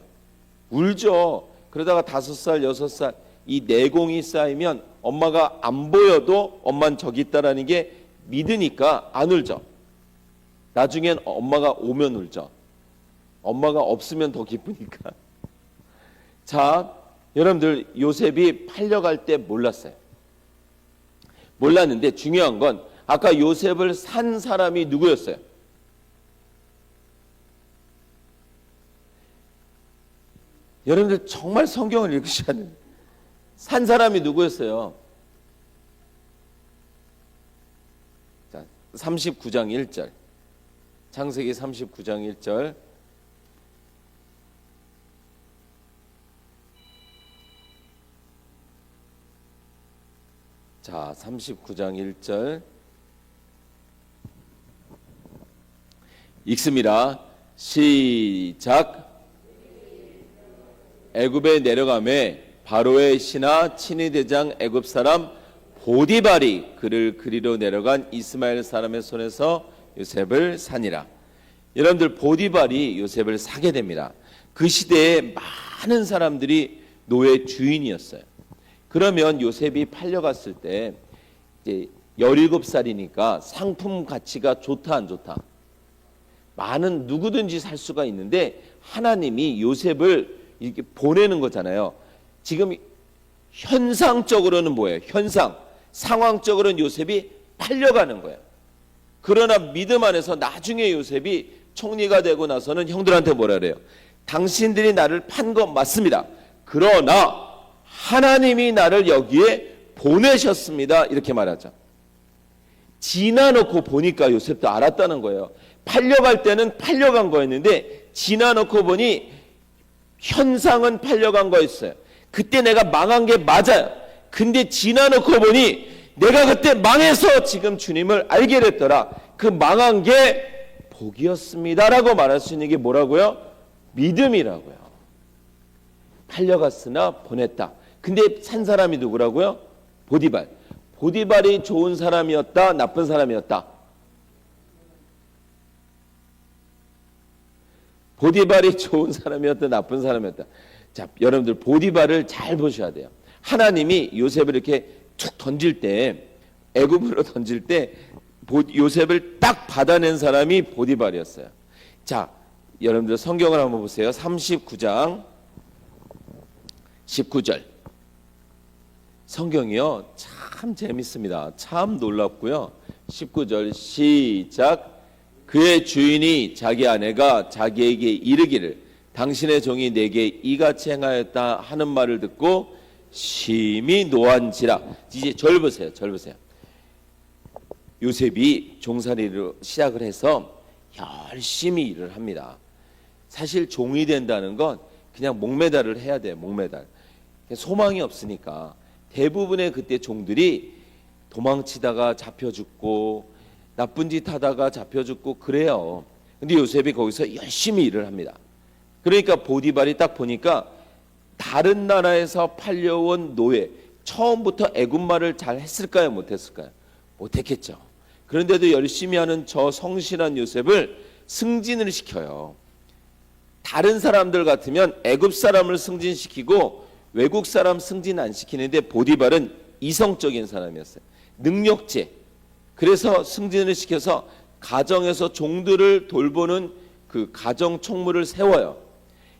울죠. 그러다가 5살, 6살 이 내공이 쌓이면 엄마가 안 보여도 엄마는 저기 있다라는 게 믿으니까 안 울죠. 나중엔 엄마가 오면 울죠. 엄마가 없으면 더 기쁘니까. 자, 여러분들 요셉이 팔려갈 때 몰랐어요. 몰랐는데 중요한 건 아까 요셉을 산 사람이 누구였어요? 여러분들 정말 성경을 읽으셔야 돼요. 산 사람이 누구였어요? 자, 39장 1절. 창세기 39장 1절. 자, 39장 1절. 읽습니다. 시작. 애굽에 내려가매 바로의 신하 친위 대장 애굽 사람 보디발이 그를 그리로 내려간 이스마엘 사람의 손에서 요셉을 사니라. 여러분들, 보디발이 요셉을 사게 됩니다. 그 시대에 많은 사람들이 노예 주인이었어요. 그러면 요셉이 팔려갔을 때 이제 17살이니까 상품 가치가 좋다 안 좋다? 많은 누구든지 살 수가 있는데 하나님이 요셉을 이렇게 보내는 거잖아요. 지금 현상적으로는 뭐예요? 상황적으로는 요셉이 팔려가는 거예요. 그러나 믿음 안에서 나중에 요셉이 총리가 되고 나서는 형들한테 뭐라 그래요? 당신들이 나를 판 거 맞습니다. 그러나 하나님이 나를 여기에 보내셨습니다. 이렇게 말하죠. 지나놓고 보니까 요셉도 알았다는 거예요. 팔려갈 때는 팔려간 거였는데 지나놓고 보니 현상은 팔려간 거였어요. 그때 내가 망한 게 맞아요. 근데 지나놓고 보니 내가 그때 망해서 지금 주님을 알게 됐더라. 그 망한 게 복이었습니다라고 말할 수 있는 게 뭐라고요? 믿음이라고요. 팔려갔으나 보냈다. 근데 산 사람이 누구라고요? 보디발. 보디발이 좋은 사람이었다, 나쁜 사람이었다? 보디발이 좋은 사람이었다, 나쁜 사람이었다? 자, 여러분들 보디발을 잘 보셔야 돼요. 하나님이 요셉을 이렇게 툭 던질 때, 애굽으로 던질 때 요셉을 딱 받아낸 사람이 보디발이었어요. 자, 여러분들 성경을 한번 보세요. 39장 19절. 성경이요 참 재밌습니다. 참 놀랍고요. 19절 시작. 그의 주인이 자기 아내가 자기에게 이르기를 당신의 종이 내게 이같이 행하였다 하는 말을 듣고 심히 노한지라. 이제 절 보세요. 요셉이 종살이를 시작을 해서 열심히 일을 합니다. 사실 종이 된다는 건 그냥 목매달을 해야 돼요. 목매달. 소망이 없으니까 대부분의 그때 종들이 도망치다가 잡혀 죽고 나쁜 짓 하다가 잡혀 죽고 그래요. 근데 요셉이 거기서 열심히 일을 합니다. 그러니까 보디발이 딱 보니까 다른 나라에서 팔려온 노예, 처음부터 애굽말을 잘 했을까요? 못했을까요? 못했겠죠. 그런데도 열심히 하는 저 성실한 요셉을 승진을 시켜요. 다른 사람들 같으면 애굽 사람을 승진시키고 외국 사람 승진 안 시키는데 보디발은 이성적인 사람이었어요. 능력제. 그래서 승진을 시켜서 가정에서 종들을 돌보는 그 가정 총무를 세워요.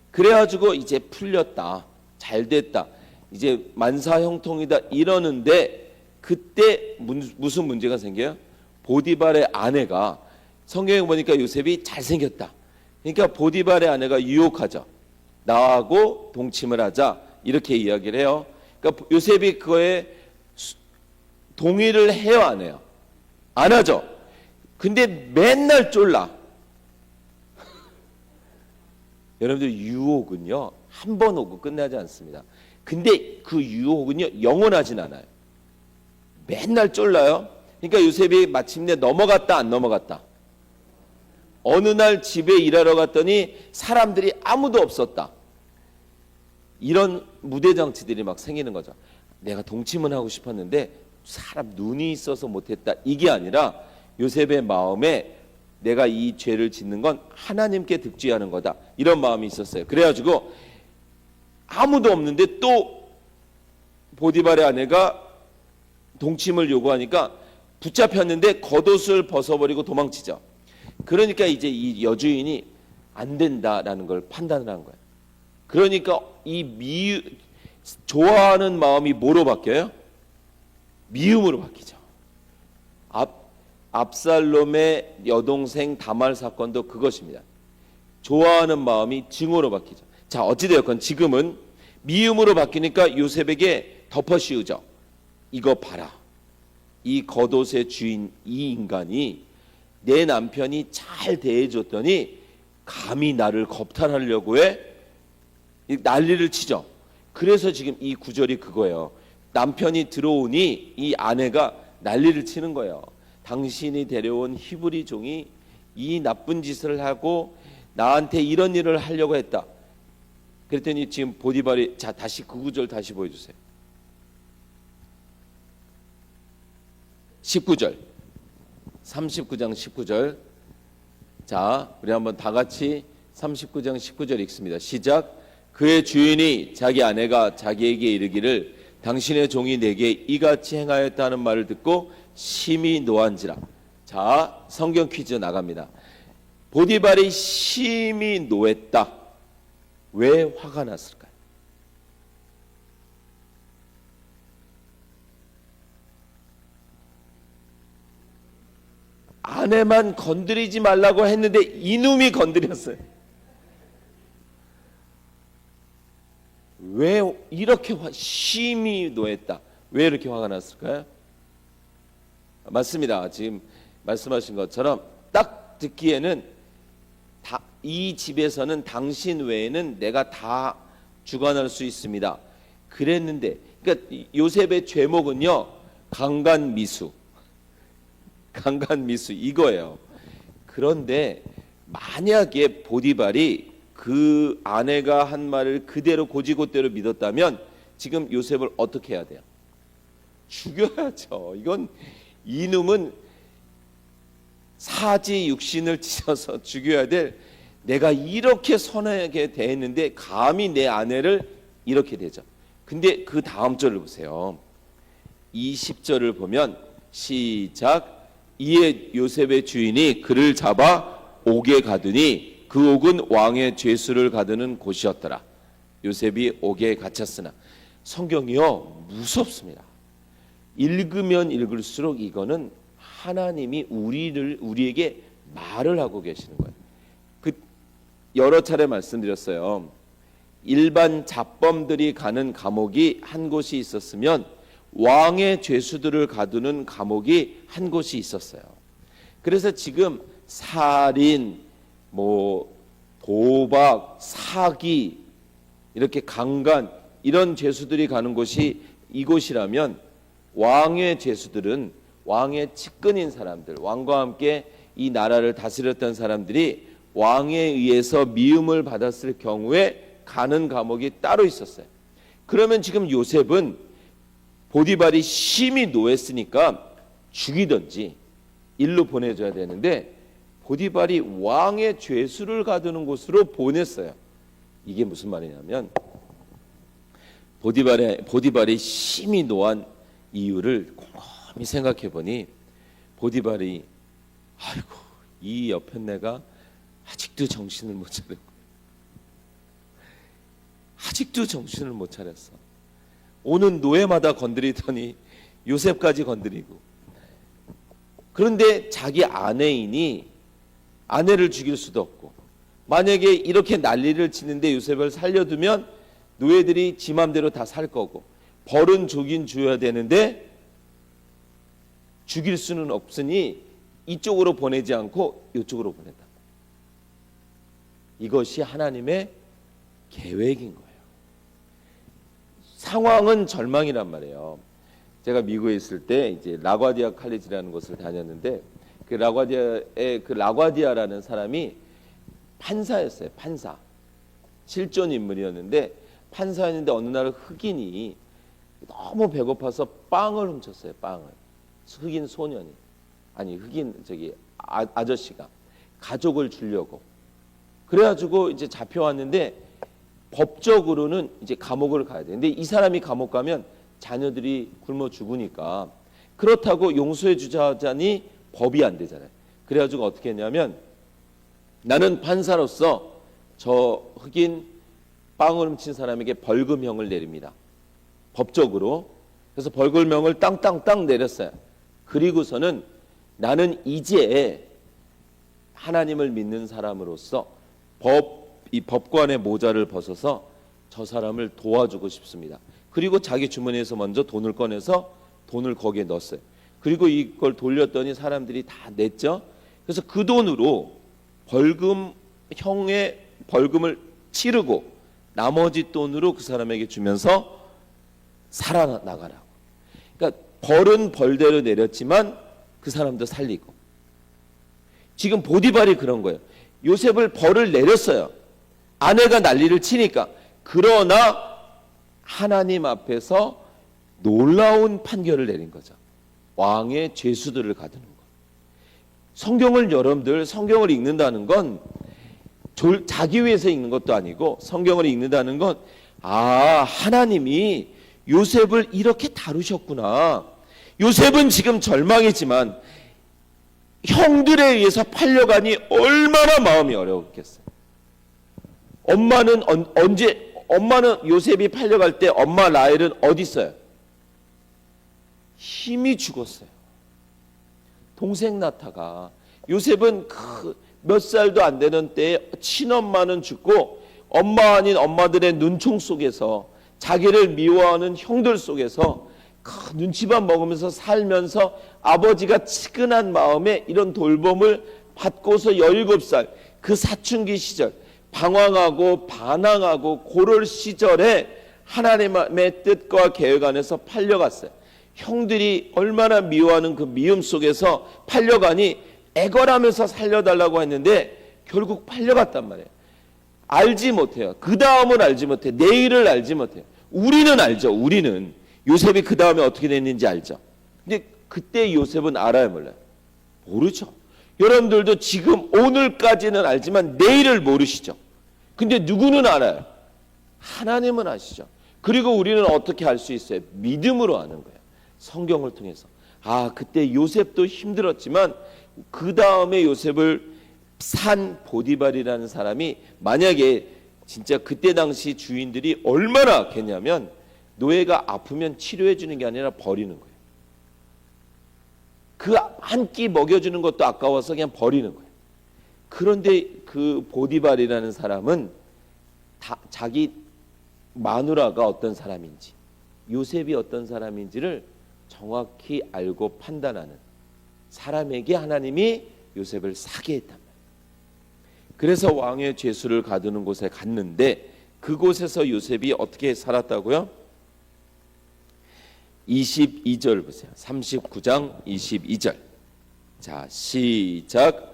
그래가지고 이제 풀렸다, 잘 됐다, 이제 만사형통이다 이러는데 그때 무슨 문제가 생겨요? 보디발의 아내가, 성경에 보니까 요셉이 잘생겼다. 그러니까 보디발의 아내가 유혹하죠. 나하고 동침을 하자 이렇게 이야기를 해요. 그러니까 요셉이 그거에 동의를 해요, 안 해요? 안 하죠. 근데 맨날 쫄라. 여러분들 유혹은요 한 번 오고 끝나지 않습니다. 근데 그 유혹은요 영원하진 않아요. 맨날 쫄라요. 그러니까 요셉이 마침내 넘어갔다 안 넘어갔다? 어느 날 집에 일하러 갔더니 사람들이 아무도 없었다. 이런 무대장치들이 막 생기는 거죠. 내가 동침은 하고 싶었는데 사람 눈이 있어서 못했다. 이게 아니라 요셉의 마음에 내가 이 죄를 짓는 건 하나님께 득죄하는 거다. 이런 마음이 있었어요. 그래가지고 아무도 없는데 또 보디발의 아내가 동침을 요구하니까 붙잡혔는데 겉옷을 벗어버리고 도망치죠. 그러니까 이제 이 여주인이 안 된다라는 걸 판단을 한 거예요. 그러니까 이 좋아하는 마음이 뭐로 바뀌어요? 미움으로 바뀌죠. 압살롬의 여동생 다말 사건도 그것입니다. 좋아하는 마음이 증오로 바뀌죠. 자, 어찌되었건 지금은 미움으로 바뀌니까 요셉에게 덮어씌우죠. 이거 봐라. 이 겉옷의 주인 이 인간이 내 남편이 잘 대해줬더니 감히 나를 겁탈하려고 해? 난리를 치죠. 그래서 지금 이 구절이 그거예요. 남편이 들어오니 이 아내가 난리를 치는 거예요. 당신이 데려온 히브리 종이 이 나쁜 짓을 하고 나한테 이런 일을 하려고 했다. 그랬더니 지금 보디발이, 자 다시 그 구절 다시 보여주세요. 19절, 39장 19절. 자, 우리 한번 다 같이 39장 19절 읽습니다. 시작. 그의 주인이 자기 아내가 자기에게 이르기를 당신의 종이 내게 이같이 행하였다는 말을 듣고 심히 노한지라. 자, 성경 퀴즈 나갑니다. 보디발이 심히 노했다. 왜 화가 났을까요? 아내만 건드리지 말라고 했는데 이놈이 건드렸어요. 왜 이렇게 심히 노했다? 왜 이렇게 화가 났을까요? 맞습니다. 지금 말씀하신 것처럼 딱 듣기에는 이 집에서는 당신 외에는 내가 다 주관할 수 있습니다. 그랬는데, 그러니까 요셉의 죄목은요, 강간미수 이거예요. 그런데 만약에 보디발이 그 아내가 한 말을 그대로 고지고대로 믿었다면 지금 요셉을 어떻게 해야 돼요? 죽여야죠. 이놈은 사지 육신을 찢어서 죽여야 될, 내가 이렇게 선하게 대했는데 감히 내 아내를 이렇게 되죠. 근데 그 다음 절을 보세요. 20절을 보면 시작. 이에 요셉의 주인이 그를 잡아 옥에 가두니 그 옥은 왕의 죄수를 가두는 곳이었더라. 요셉이 옥에 갇혔으나. 성경이요 무섭습니다. 읽으면 읽을수록 이거는 하나님이 우리에게 말을 하고 계시는 거예요. 여러 차례 말씀드렸어요. 일반 잡범들이 가는 감옥이 한 곳이 있었으면 왕의 죄수들을 가두는 감옥이 한 곳이 있었어요. 그래서 지금 살인, 도박, 사기, 이렇게 강간, 이런 죄수들이 가는 곳이 이곳이라면 왕의 죄수들은 왕의 측근인 사람들, 왕과 함께 이 나라를 다스렸던 사람들이 왕에 의해서 미움을 받았을 경우에 가는 감옥이 따로 있었어요. 그러면 지금 요셉은 보디발이 심히 노했으니까 죽이든지 일로 보내줘야 되는데 보디발이 왕의 죄수를 가두는 곳으로 보냈어요. 이게 무슨 말이냐면 보디발이 심히 노한 이유를 곰곰이 생각해 보니 보디발이 아이고 이 옆에 내가 아직도 정신을 못 차렸고 아직도 정신을 못 차렸어. 오는 노예마다 건드리더니 요셉까지 건드리고. 그런데 자기 아내이니 아내를 죽일 수도 없고, 만약에 이렇게 난리를 치는데 요셉을 살려두면 노예들이 지 맘대로 다 살 거고, 벌은 주긴 줘야 되는데 죽일 수는 없으니 이쪽으로 보내지 않고 이쪽으로 보낸다. 이것이 하나님의 계획인 거예요. 상황은 절망이란 말이에요. 제가 미국에 있을 때 이제 라과디아 칼리지라는 곳을 다녔는데 그 라과디아라는 사람이 판사였어요. 판사. 실존 인물이었는데 판사였는데 어느 날 흑인이 너무 배고파서 빵을 훔쳤어요. 빵을. 흑인 소년이. 아니 흑인 아저씨가 가족을 주려고. 그래가지고 이제 잡혀왔는데 법적으로는 이제 감옥을 가야 돼. 근데 이 사람이 감옥 가면 자녀들이 굶어 죽으니까 그렇다고 용서해 주자니 법이 안 되잖아요. 그래가지고 어떻게 했냐면 나는 판사로서 저 흑인 빵을 훔친 사람에게 벌금형을 내립니다. 법적으로. 그래서 벌금형을 땅땅땅 내렸어요. 그리고서는 나는 이제 하나님을 믿는 사람으로서 이 법관의 모자를 벗어서 저 사람을 도와주고 싶습니다. 그리고 자기 주머니에서 먼저 돈을 꺼내서 돈을 거기에 넣었어요. 그리고 이걸 돌렸더니 사람들이 다 냈죠. 그래서 그 돈으로 형의 벌금을 치르고 나머지 돈으로 그 사람에게 주면서 살아나가라고. 그러니까 벌은 벌대로 내렸지만 그 사람도 살리고. 지금 보디발이 그런 거예요. 요셉을 벌을 내렸어요. 아내가 난리를 치니까. 그러나 하나님 앞에서 놀라운 판결을 내린 거죠. 왕의 죄수들을 가두는 것. 성경을 여러분들 성경을 읽는다는 건 자기 위해서 읽는 것도 아니고, 성경을 읽는다는 건 하나님이 요셉을 이렇게 다루셨구나. 요셉은 지금 절망이지만 형들에 의해서 팔려가니 얼마나 마음이 어려웠겠어요. 엄마는 요셉이 팔려갈 때 엄마 라헬은 어디 있어요? 힘이 죽었어요. 동생 나타가, 요셉은 몇 살도 안 되는 때에 친엄마는 죽고 엄마 아닌 엄마들의 눈총 속에서, 자기를 미워하는 형들 속에서 눈치밥 먹으면서 살면서 아버지가 치근한 마음에 이런 돌봄을 받고서 17살 그 사춘기 시절, 방황하고 반항하고 그럴 시절에 하나님의 뜻과 계획 안에서 팔려갔어요. 형들이 얼마나 미워하는 그 미움 속에서 팔려가니 애걸하면서 살려달라고 했는데 결국 팔려갔단 말이에요. 알지 못해요. 그 다음은 알지 못해. 내일을 알지 못해요. 우리는 알죠. 우리는 요셉이 그 다음에 어떻게 됐는지 알죠. 근데 그때 요셉은 알아요, 몰라요? 모르죠. 여러분들도 지금 오늘까지는 알지만 내일을 모르시죠. 근데 누구는 알아요? 하나님은 아시죠. 그리고 우리는 어떻게 알 수 있어요? 믿음으로 아는 거예요. 성경을 통해서. 그때 요셉도 힘들었지만 그 다음에 요셉을 산 보디발이라는 사람이, 만약에 진짜 그때 당시 주인들이 얼마나 겠냐면, 노예가 아프면 치료해 주는 게 아니라 버리는 거예요. 그 한 끼 먹여주는 것도 아까워서 그냥 버리는 거예요. 그런데 그 보디발이라는 사람은 자기 마누라가 어떤 사람인지, 요셉이 어떤 사람인지를 정확히 알고 판단하는 사람에게 하나님이 요셉을 사게 했단 말이에요. 그래서 왕의 죄수를 가두는 곳에 갔는데, 그곳에서 요셉이 어떻게 살았다고요? 22절 보세요. 39장 22절. 자, 시작.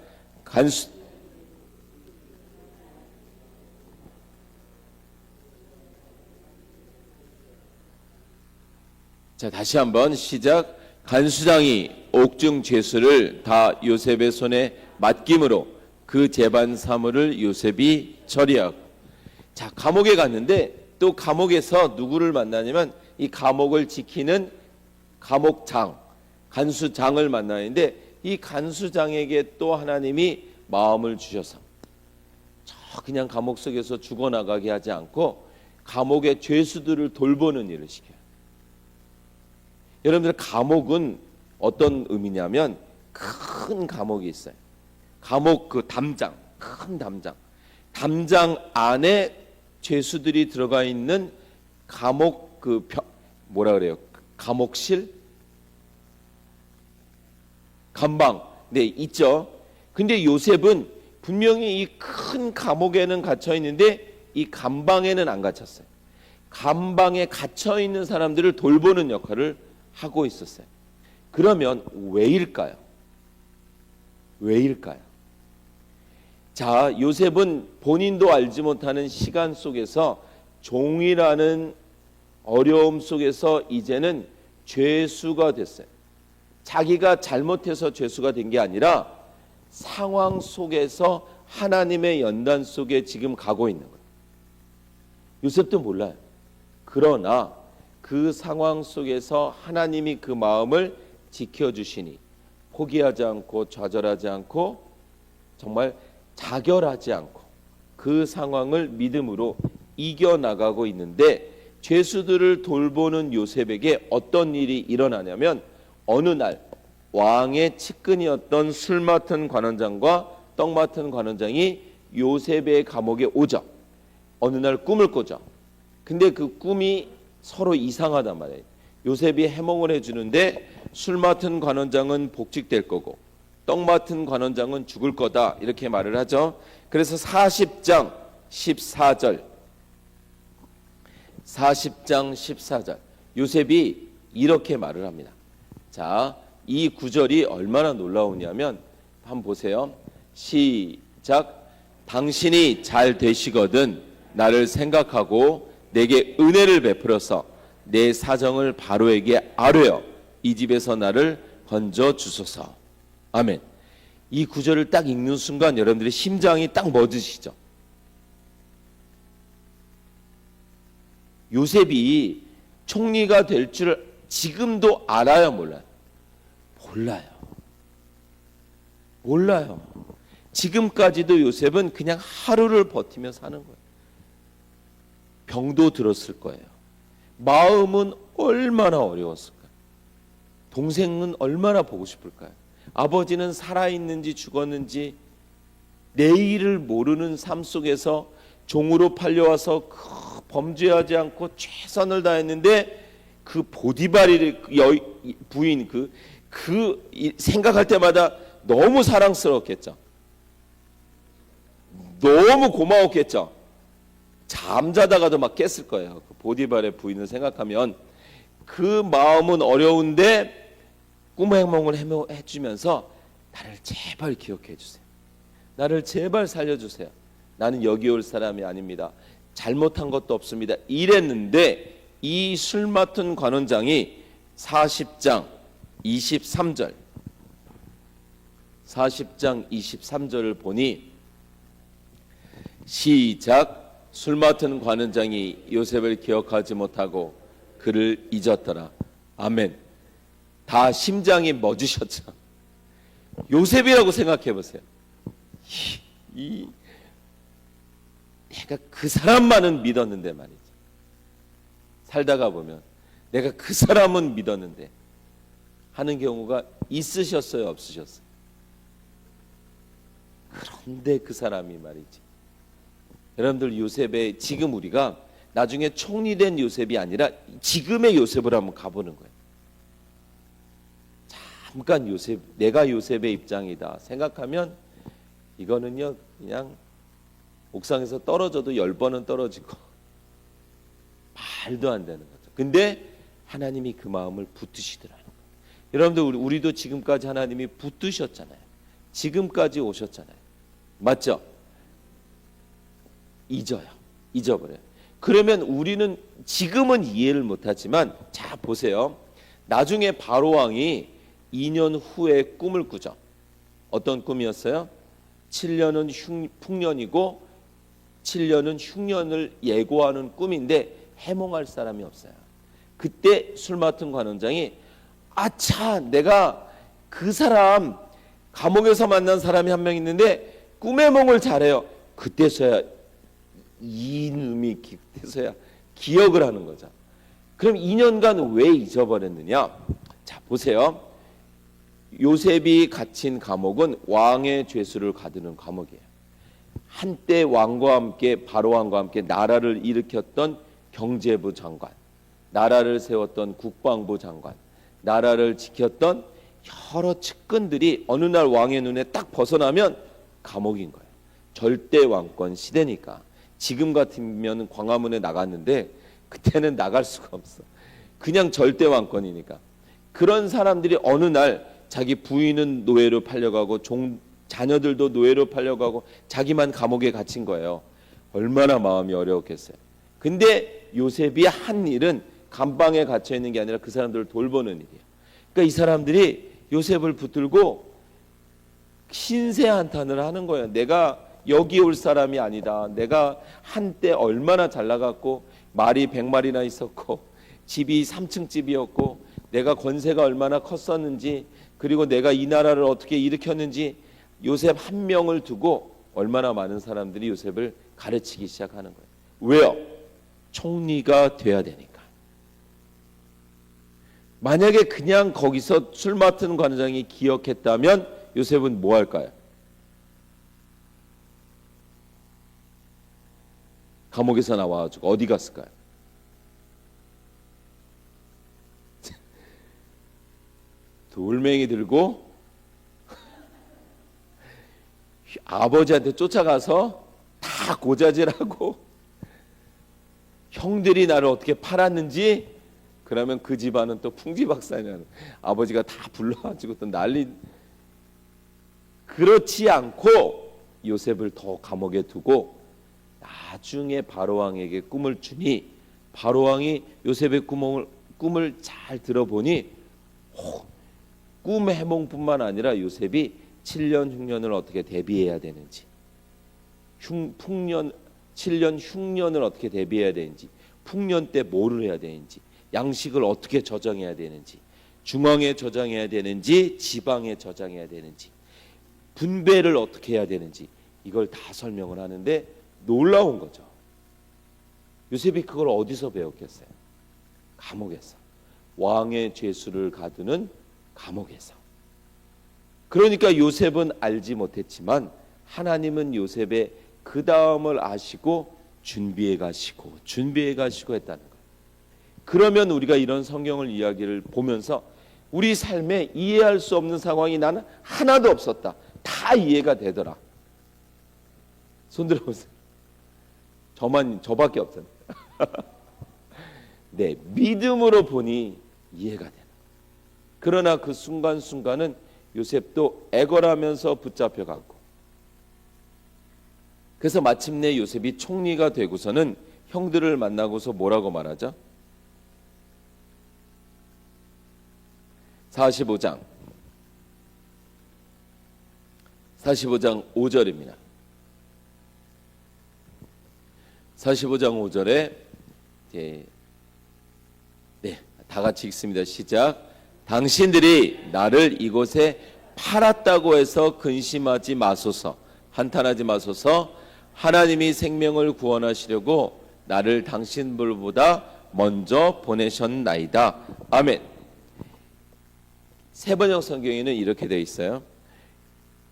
자, 다시 한번 시작. 간수장이 옥중 죄수를 다 요셉의 손에 맡김으로 그 재반 사물을 요셉이 처리하고. 자, 감옥에 갔는데 또 감옥에서 누구를 만나냐면 이 감옥을 지키는 감옥장, 간수장을 만나는데, 이 간수장에게 또 하나님이 마음을 주셔서 그냥 감옥 속에서 죽어나가게 하지 않고 감옥의 죄수들을 돌보는 일을 시켜요. 여러분들, 감옥은 어떤 의미냐면 큰 감옥이 있어요. 감옥 그 담장, 큰 담장. 담장 안에 죄수들이 들어가 있는 감옥 뭐라 그래요? 감옥실? 감방. 네, 있죠. 근데 요셉은 분명히 이 큰 감옥에는 갇혀 있는데 이 감방에는 안 갇혔어요. 감방에 갇혀 있는 사람들을 돌보는 역할을 하고 있었어요. 그러면 왜일까요? 왜일까요? 자, 요셉은 본인도 알지 못하는 시간 속에서 종이라는 어려움 속에서 이제는 죄수가 됐어요. 자기가 잘못해서 죄수가 된 게 아니라 상황 속에서 하나님의 연단 속에 지금 가고 있는 거예요. 요셉도 몰라요. 그러나 그 상황 속에서 하나님이 그 마음을 지켜주시니 포기하지 않고 좌절하지 않고 정말 자결하지 않고 그 상황을 믿음으로 이겨나가고 있는데, 죄수들을 돌보는 요셉에게 어떤 일이 일어나냐면, 어느 날 왕의 측근이었던 술 맡은 관원장과 떡 맡은 관원장이 요셉의 감옥에 오죠. 어느 날 꿈을 꾸죠. 근데 그 꿈이 서로 이상하단 말이에요. 요셉이 해몽을 해주는데 술 맡은 관원장은 복직될 거고 떡 맡은 관원장은 죽을 거다, 이렇게 말을 하죠. 그래서 40장 14절 요셉이 이렇게 말을 합니다. 자, 이 구절이 얼마나 놀라우냐면 한번 보세요. 시작. 당신이 잘 되시거든 나를 생각하고 내게 은혜를 베풀어서 내 사정을 바로에게 아뢰어 이 집에서 나를 건져 주소서. 아멘. 이 구절을 딱 읽는 순간 여러분들의 심장이 딱 멎으시죠? 요셉이 총리가 될 줄 지금도 알아요, 몰라요? 몰라요. 지금까지도 요셉은 그냥 하루를 버티며 사는 거예요. 병도 들었을 거예요. 마음은 얼마나 어려웠을까요? 동생은 얼마나 보고 싶을까요? 아버지는 살아있는지 죽었는지 내일을 모르는 삶 속에서 종으로 팔려와서 범죄하지 않고 최선을 다했는데 그 보디발의 부인 생각할 때마다 너무 사랑스러웠겠죠. 너무 고마웠겠죠. 잠자다가도 막 깼을 거예요. 그 보디발의 부인을 생각하면 그 마음은 어려운데 꿈의 행몽을 해주면서 나를 제발 기억해 주세요. 나를 제발 살려주세요. 나는 여기 올 사람이 아닙니다. 잘못한 것도 없습니다. 이랬는데 이 술 맡은 관원장이 40장 23절 40장 23절을 보니 시작. 술 맡은 관원장이 요셉을 기억하지 못하고 그를 잊었더라. 아멘. 다 심장이 멎으셨죠. 요셉이라고 생각해 보세요. 내가 그 사람만은 믿었는데 말이죠. 살다가 보면 내가 그 사람은 믿었는데 하는 경우가 있으셨어요, 없으셨어요? 그런데 그 사람이 말이지. 여러분들 요셉의 지금 우리가 나중에 총리된 요셉이 아니라 지금의 요셉을 한번 가보는 거예요. 잠깐 요셉, 내가 요셉의 입장이다 생각하면 이거는요 그냥 옥상에서 떨어져도 10번은 떨어지고 말도 안 되는 거죠. 근데 하나님이 그 마음을 붙드시더라는 거예요. 여러분들 우리도 지금까지 하나님이 붙드셨잖아요. 지금까지 오셨잖아요. 맞죠? 잊어버려요. 그러면 우리는 지금은 이해를 못하지만 자 보세요. 나중에 바로 왕이 2년 후에 꿈을 꾸죠. 어떤 꿈이었어요? 7년은 풍년이고 7년은 흉년을 예고하는 꿈인데 해몽할 사람이 없어요. 그때 술 맡은 관원장이 아차 내가 그 사람 감옥에서 만난 사람이 한 명 있는데 꿈의 몽을 잘해요. 그때서야 이놈이 그때서야 기억을 하는 거죠. 그럼 2년간 왜 잊어버렸느냐? 자 보세요. 요셉이 갇힌 감옥은 왕의 죄수를 가두는 감옥이에요. 한때 왕과 함께 바로 왕과 함께 나라를 일으켰던 경제부 장관, 나라를 세웠던 국방부 장관, 나라를 지켰던 여러 측근들이 어느 날 왕의 눈에 딱 벗어나면 감옥인 거예요. 절대 왕권 시대니까. 지금 같으면 광화문에 나갔는데 그때는 나갈 수가 없어. 그냥 절대 왕권이니까. 그런 사람들이 어느 날 자기 부인은 노예로 팔려가고 자녀들도 노예로 팔려가고 자기만 감옥에 갇힌 거예요. 얼마나 마음이 어려웠겠어요. 근데 요셉이 한 일은 감방에 갇혀 있는 게 아니라 그 사람들을 돌보는 일이에요. 그러니까 이 사람들이 요셉을 붙들고 신세 한탄을 하는 거예요. 내가 여기 올 사람이 아니다. 내가 한때 얼마나 잘 나갔고 말이 100마리나 있었고 집이 3층 집이었고 내가 권세가 얼마나 컸었는지 그리고 내가 이 나라를 어떻게 일으켰는지 요셉 한 명을 두고 얼마나 많은 사람들이 요셉을 가르치기 시작하는 거예요. 왜요? 총리가 돼야 되니까. 만약에 그냥 거기서 술 맡은 관장이 기억했다면 요셉은 뭐 할까요? 감옥에서 나와가지고 어디 갔을까요? 돌멩이 들고 아버지한테 쫓아가서 다 고자질하고 형들이 나를 어떻게 팔았는지 그러면 그 집안은 또 풍지박산이라는 아버지가 다 불러가지고 또 난리. 그렇지 않고 요셉을 더 감옥에 두고 나중에 바로왕에게 꿈을 주니 바로왕이 요셉의 꿈을 잘 들어보니 꿈 해몽뿐만 아니라 요셉이 7년 흉년을 어떻게 대비해야 되는지 7년 흉년을 어떻게 대비해야 되는지 풍년 때 뭐를 해야 되는지 양식을 어떻게 저장해야 되는지 중앙에 저장해야 되는지 지방에 저장해야 되는지 분배를 어떻게 해야 되는지 이걸 다 설명을 하는데 놀라운 거죠. 요셉이 그걸 어디서 배웠겠어요? 감옥에서. 왕의 죄수를 가두는 감옥에서. 그러니까 요셉은 알지 못했지만 하나님은 요셉의 그 다음을 아시고 준비해 가시고 했다는 거예요. 그러면 우리가 이런 성경을 이야기를 보면서 우리 삶에 이해할 수 없는 상황이 나는 하나도 없었다. 다 이해가 되더라. 손 들어보세요. 저밖에 없잖아요. 네, 믿음으로 보니 이해가 되는. 그러나 그 순간순간은 요셉도 애걸하면서 붙잡혀가고 그래서 마침내 요셉이 총리가 되고서는 형들을 만나고서 뭐라고 말하죠? 45장 5절입니다. 45장 5절에 다 같이 읽습니다. 시작. 당신들이 나를 이곳에 팔았다고 해서 근심하지 마소서. 한탄하지 마소서. 하나님이 생명을 구원하시려고 나를 당신들보다 먼저 보내셨나이다. 아멘. 세번역 성경에는 이렇게 되어 있어요.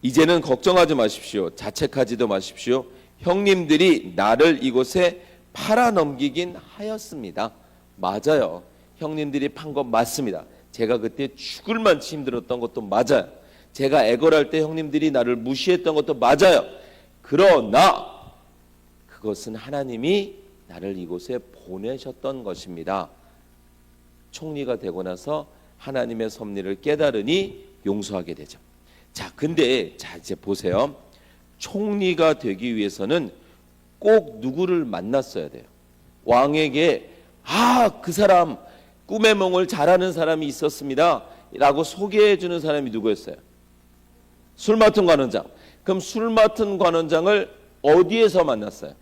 이제는 걱정하지 마십시오. 자책하지도 마십시오. 형님들이 나를 이곳에 팔아넘기긴 하였습니다. 맞아요. 형님들이 판 건 맞습니다. 제가 그때 죽을 만치 힘들었던 것도 맞아요. 제가 애걸할 때 형님들이 나를 무시했던 것도 맞아요. 그러나 그것은 하나님이 나를 이곳에 보내셨던 것입니다. 총리가 되고 나서 하나님의 섭리를 깨달으니 용서하게 되죠. 근데 이제 보세요. 총리가 되기 위해서는 꼭 누구를 만났어야 돼요. 왕에게 그 사람 꿈의 몽을 잘하는 사람이 있었습니다 라고 소개해 주는 사람이 누구였어요? 술 맡은 관원장. 그럼 술 맡은 관원장을 어디에서 만났어요?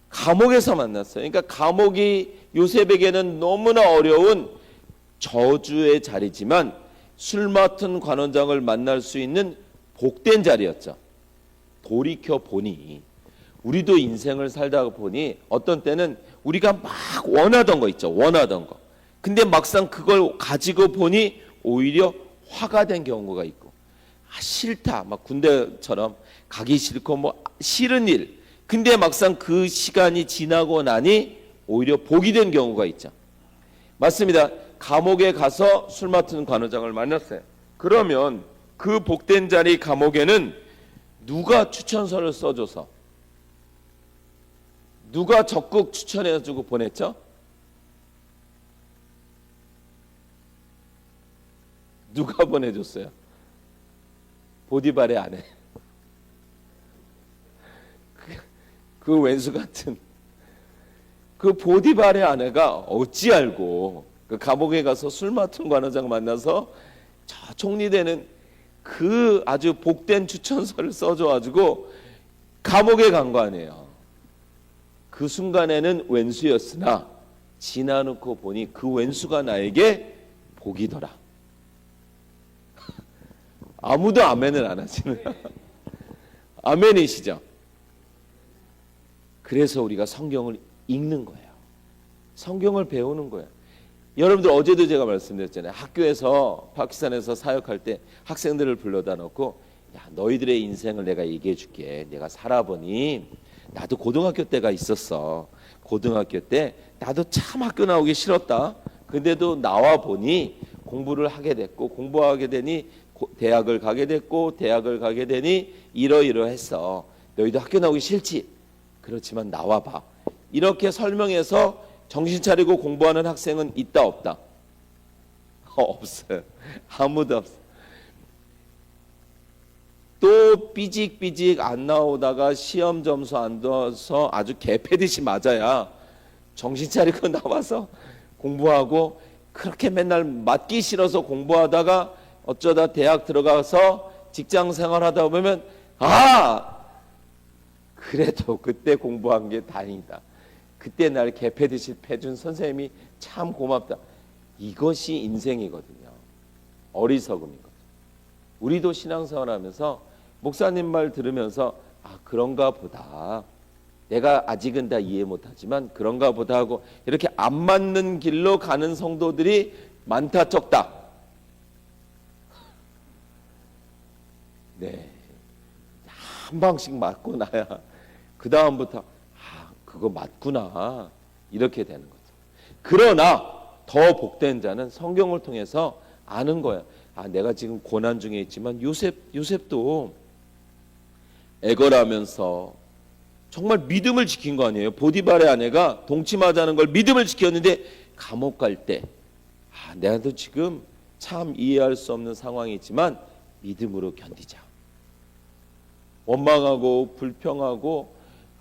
감옥에서 만났어요. 그러니까 감옥이 요셉에게는 너무나 어려운 저주의 자리지만 술 맡은 관원장을 만날 수 있는 복된 자리였죠. 돌이켜 보니 우리도 인생을 살다 보니 어떤 때는 우리가 막 원하던 거 있죠. 원하던 거. 근데 막상 그걸 가지고 보니 오히려 화가 된 경우가 있고 싫다. 막 군대처럼 가기 싫고 뭐 싫은 일. 근데 막상 그 시간이 지나고 나니 오히려 복이 된 경우가 있죠. 맞습니다. 감옥에 가서 술 맡은 관원장을 만났어요. 그러면 그 복된 자리 감옥에는 누가 추천서를 써줘서 누가 적극 추천해주고 보냈죠? 누가 보내줬어요? 보디발의 아내. 그 왼수 같은 그 보디발의 아내가 어찌 알고 그 감옥에 가서 술 맡은 관원장 만나서 저 총리 되는 그 아주 복된 추천서를 써줘가지고 감옥에 간 거 아니에요. 그 순간에는 왼수였으나 지나놓고 보니 그 왼수가 나에게 복이더라. 아무도 아멘을 안 하시는 아멘이시죠? 그래서 우리가 성경을 읽는 거예요. 성경을 배우는 거예요. 여러분들 어제도 제가 말씀드렸잖아요. 학교에서 파키스탄에서 사역할 때 학생들을 불러다 놓고 너희들의 인생을 내가 얘기해 줄게. 내가 살아보니 나도 고등학교 때가 있었어. 고등학교 때 나도 참 학교 나오기 싫었다. 근데도 나와 보니 공부를 하게 됐고 공부하게 되니 대학을 가게 됐고 대학을 가게 되니 이러이러했어. 너희도 학교 나오기 싫지? 그렇지만 나와봐. 이렇게 설명해서 정신 차리고 공부하는 학생은 있다 없다? 없어요. 아무도 없어요. 그래도 삐직삐직 안 나오다가 시험 점수 안 넣어서 아주 개패듯이 맞아야 정신 차리고 나와서 공부하고, 그렇게 맨날 맞기 싫어서 공부하다가 어쩌다 대학 들어가서 직장 생활하다 보면 그래도 그때 공부한 게 다행이다, 그때 날 개패듯이 패준 선생님이 참 고맙다. 이것이 인생이거든요. 어리석음인 거죠. 우리도 신앙생활하면서 목사님 말 들으면서 그런가 보다, 내가 아직은 다 이해 못하지만 그런가 보다 하고 이렇게 안 맞는 길로 가는 성도들이 많다 적다? 네, 한 방씩 맞고 나야 그 다음부터 그거 맞구나 이렇게 되는 거죠. 그러나 더 복된 자는 성경을 통해서 아는 거야. 내가 지금 고난 중에 있지만 요셉도 애걸하면서 정말 믿음을 지킨 거 아니에요. 보디발의 아내가 동침하자는 걸 믿음을 지켰는데 감옥 갈 때 내가도 지금 참 이해할 수 없는 상황이 있지만 믿음으로 견디자. 원망하고 불평하고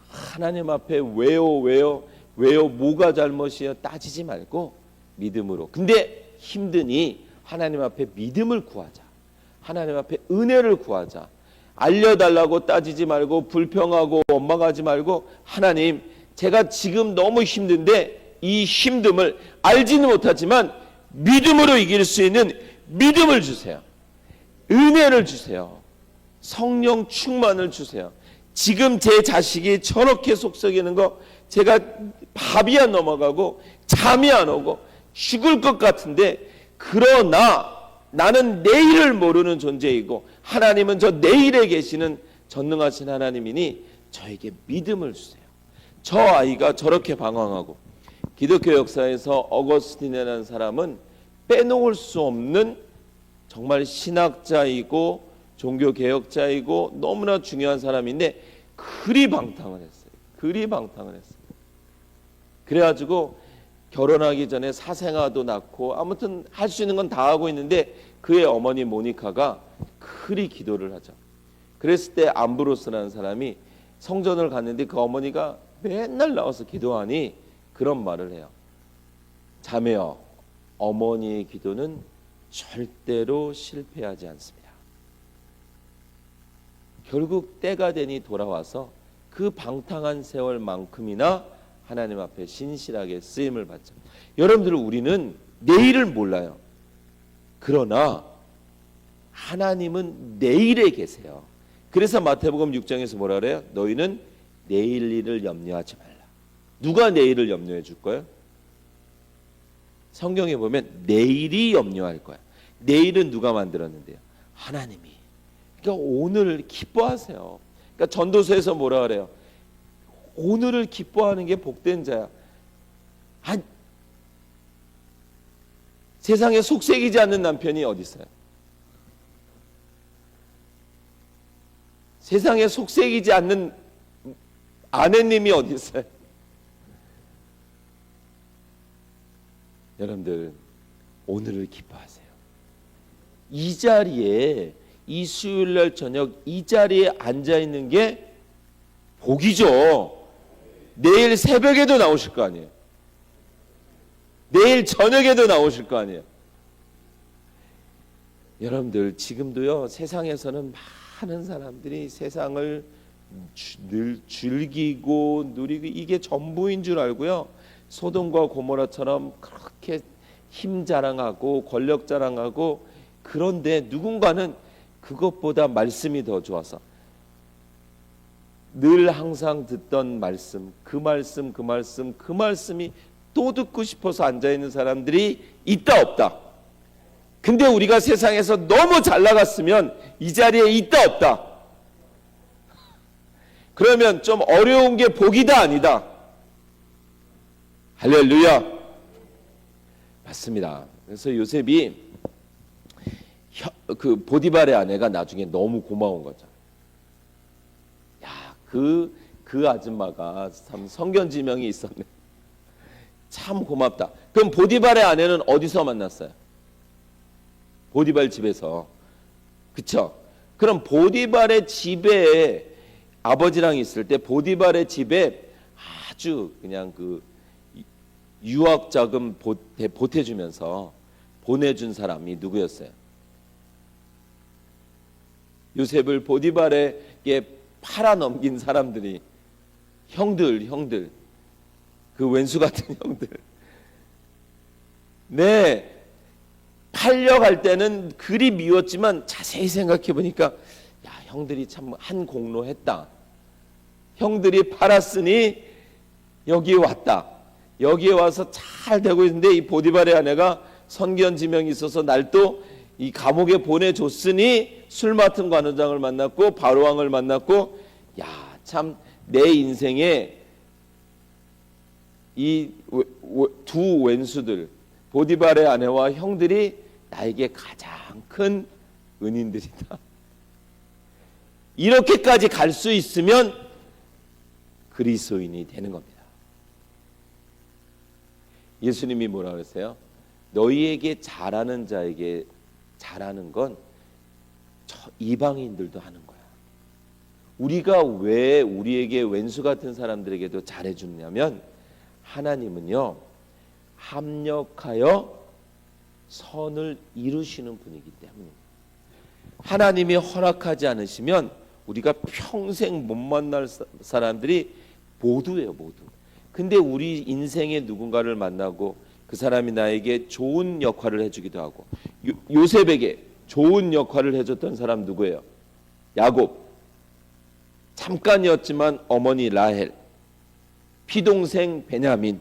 하나님 앞에 왜요 뭐가 잘못이에요 따지지 말고 믿음으로. 근데 힘드니 하나님 앞에 믿음을 구하자. 하나님 앞에 은혜를 구하자. 알려달라고 따지지 말고 불평하고 원망하지 말고, 하나님 제가 지금 너무 힘든데 이 힘듦을 알지는 못하지만 믿음으로 이길 수 있는 믿음을 주세요. 은혜를 주세요. 성령 충만을 주세요. 지금 제 자식이 저렇게 속썩이는 거 제가 밥이 안 넘어가고 잠이 안 오고 죽을 것 같은데, 그러나 나는 내일을 모르는 존재이고 하나님은 저 내일에 계시는 전능하신 하나님이니 저에게 믿음을 주세요. 저 아이가 저렇게 방황하고, 기독교 역사에서 어거스틴이라는 사람은 빼놓을 수 없는 정말 신학자이고 종교개혁자이고 너무나 중요한 사람인데 그리 방탕을 했어요. 그래가지고 결혼하기 전에 사생아도 낳고 아무튼 할 수 있는 건 다 하고 있는데, 그의 어머니 모니카가 그리 기도를 하죠. 그랬을 때 암브로스라는 사람이 성전을 갔는데 그 어머니가 맨날 나와서 기도하니 그런 말을 해요. 자매여, 어머니의 기도는 절대로 실패하지 않습니다. 결국 때가 되니 돌아와서 그 방탕한 세월만큼이나 하나님 앞에 신실하게 쓰임을 받죠. 여러분들, 우리는 내일을 몰라요. 그러나 하나님은 내일에 계세요. 그래서 마태복음 6장에서 뭐라 그래요? 너희는 내일 일을 염려하지 말라. 누가 내일을 염려해 줄 거예요? 성경에 보면 내일이 염려할 거야. 내일은 누가 만들었는데요? 하나님이. 그러니까 오늘 기뻐하세요. 그러니까 전도서에서 뭐라 그래요? 오늘을 기뻐하는 게 복된 자야. 세상에 속색이지 않는 남편이 어디 있어요? 세상에 속색이지 않는 아내님이 어디 있어요? 여러분들, 오늘을 기뻐하세요. 이 자리에, 이 수요일날 저녁 이 자리에 앉아있는 게 복이죠. 내일 새벽에도 나오실 거 아니에요. 내일 저녁에도 나오실 거 아니에요. 여러분들, 지금도요 세상에서는 많은 사람들이 세상을 늘 즐기고 누리고 이게 전부인 줄 알고요, 소돔과 고모라처럼 그렇게 힘 자랑하고 권력 자랑하고, 그런데 누군가는 그것보다 말씀이 더 좋아서 늘 항상 듣던 말씀, 그 말씀이 또 듣고 싶어서 앉아있는 사람들이 있다 없다? 근데 우리가 세상에서 너무 잘 나갔으면 이 자리에 있다 없다? 그러면 좀 어려운 게 복이다 아니다? 할렐루야. 맞습니다. 그래서 요셉이 그 보디발의 아내가 나중에 너무 고마운 거죠. 야, 그 아줌마가 참 성견지명이 있었네. 참 고맙다. 그럼 보디발의 아내는 어디서 만났어요? 보디발 집에서. 그쵸? 그럼 보디발의 집에 아버지랑 있을 때 보디발의 집에 아주 그냥 그 유학 자금 보태주면서 보내준 사람이 누구였어요? 요셉을 보디발에게 팔아 넘긴 사람들이 형들 그 왼수 같은 형들. 네, 팔려갈 때는 그리 미웠지만 자세히 생각해 보니까 야, 형들이 참 한 공로했다. 형들이 팔았으니 여기에 왔다. 여기에 와서 잘 되고 있는데 이 보디발의 아내가 선견지명이 있어서 날 또 이 감옥에 보내줬으니 술 맡은 관원장을 만났고 바로왕을 만났고, 야, 참 내 인생에 이 두 왼수들 보디발의 아내와 형들이 나에게 가장 큰 은인들이다. 이렇게까지 갈 수 있으면 그리스도인이 되는 겁니다. 예수님이 뭐라 그랬어요? 너희에게 잘하는 자에게 잘하는 건 이방인들도 하는 거야. 우리가 왜 우리에게 왼수 같은 사람들에게도 잘해주냐면 하나님은요, 합력하여 선을 이루시는 분이기 때문입니다. 하나님이 허락하지 않으시면 우리가 평생 못 만날 사람들이 모두예요, 모두. 근데 우리 인생에 누군가를 만나고 그 사람이 나에게 좋은 역할을 해주기도 하고, 요셉에게 좋은 역할을 해줬던 사람 누구예요? 야곱. 잠깐이었지만 어머니 라헬, 피동생 베냐민,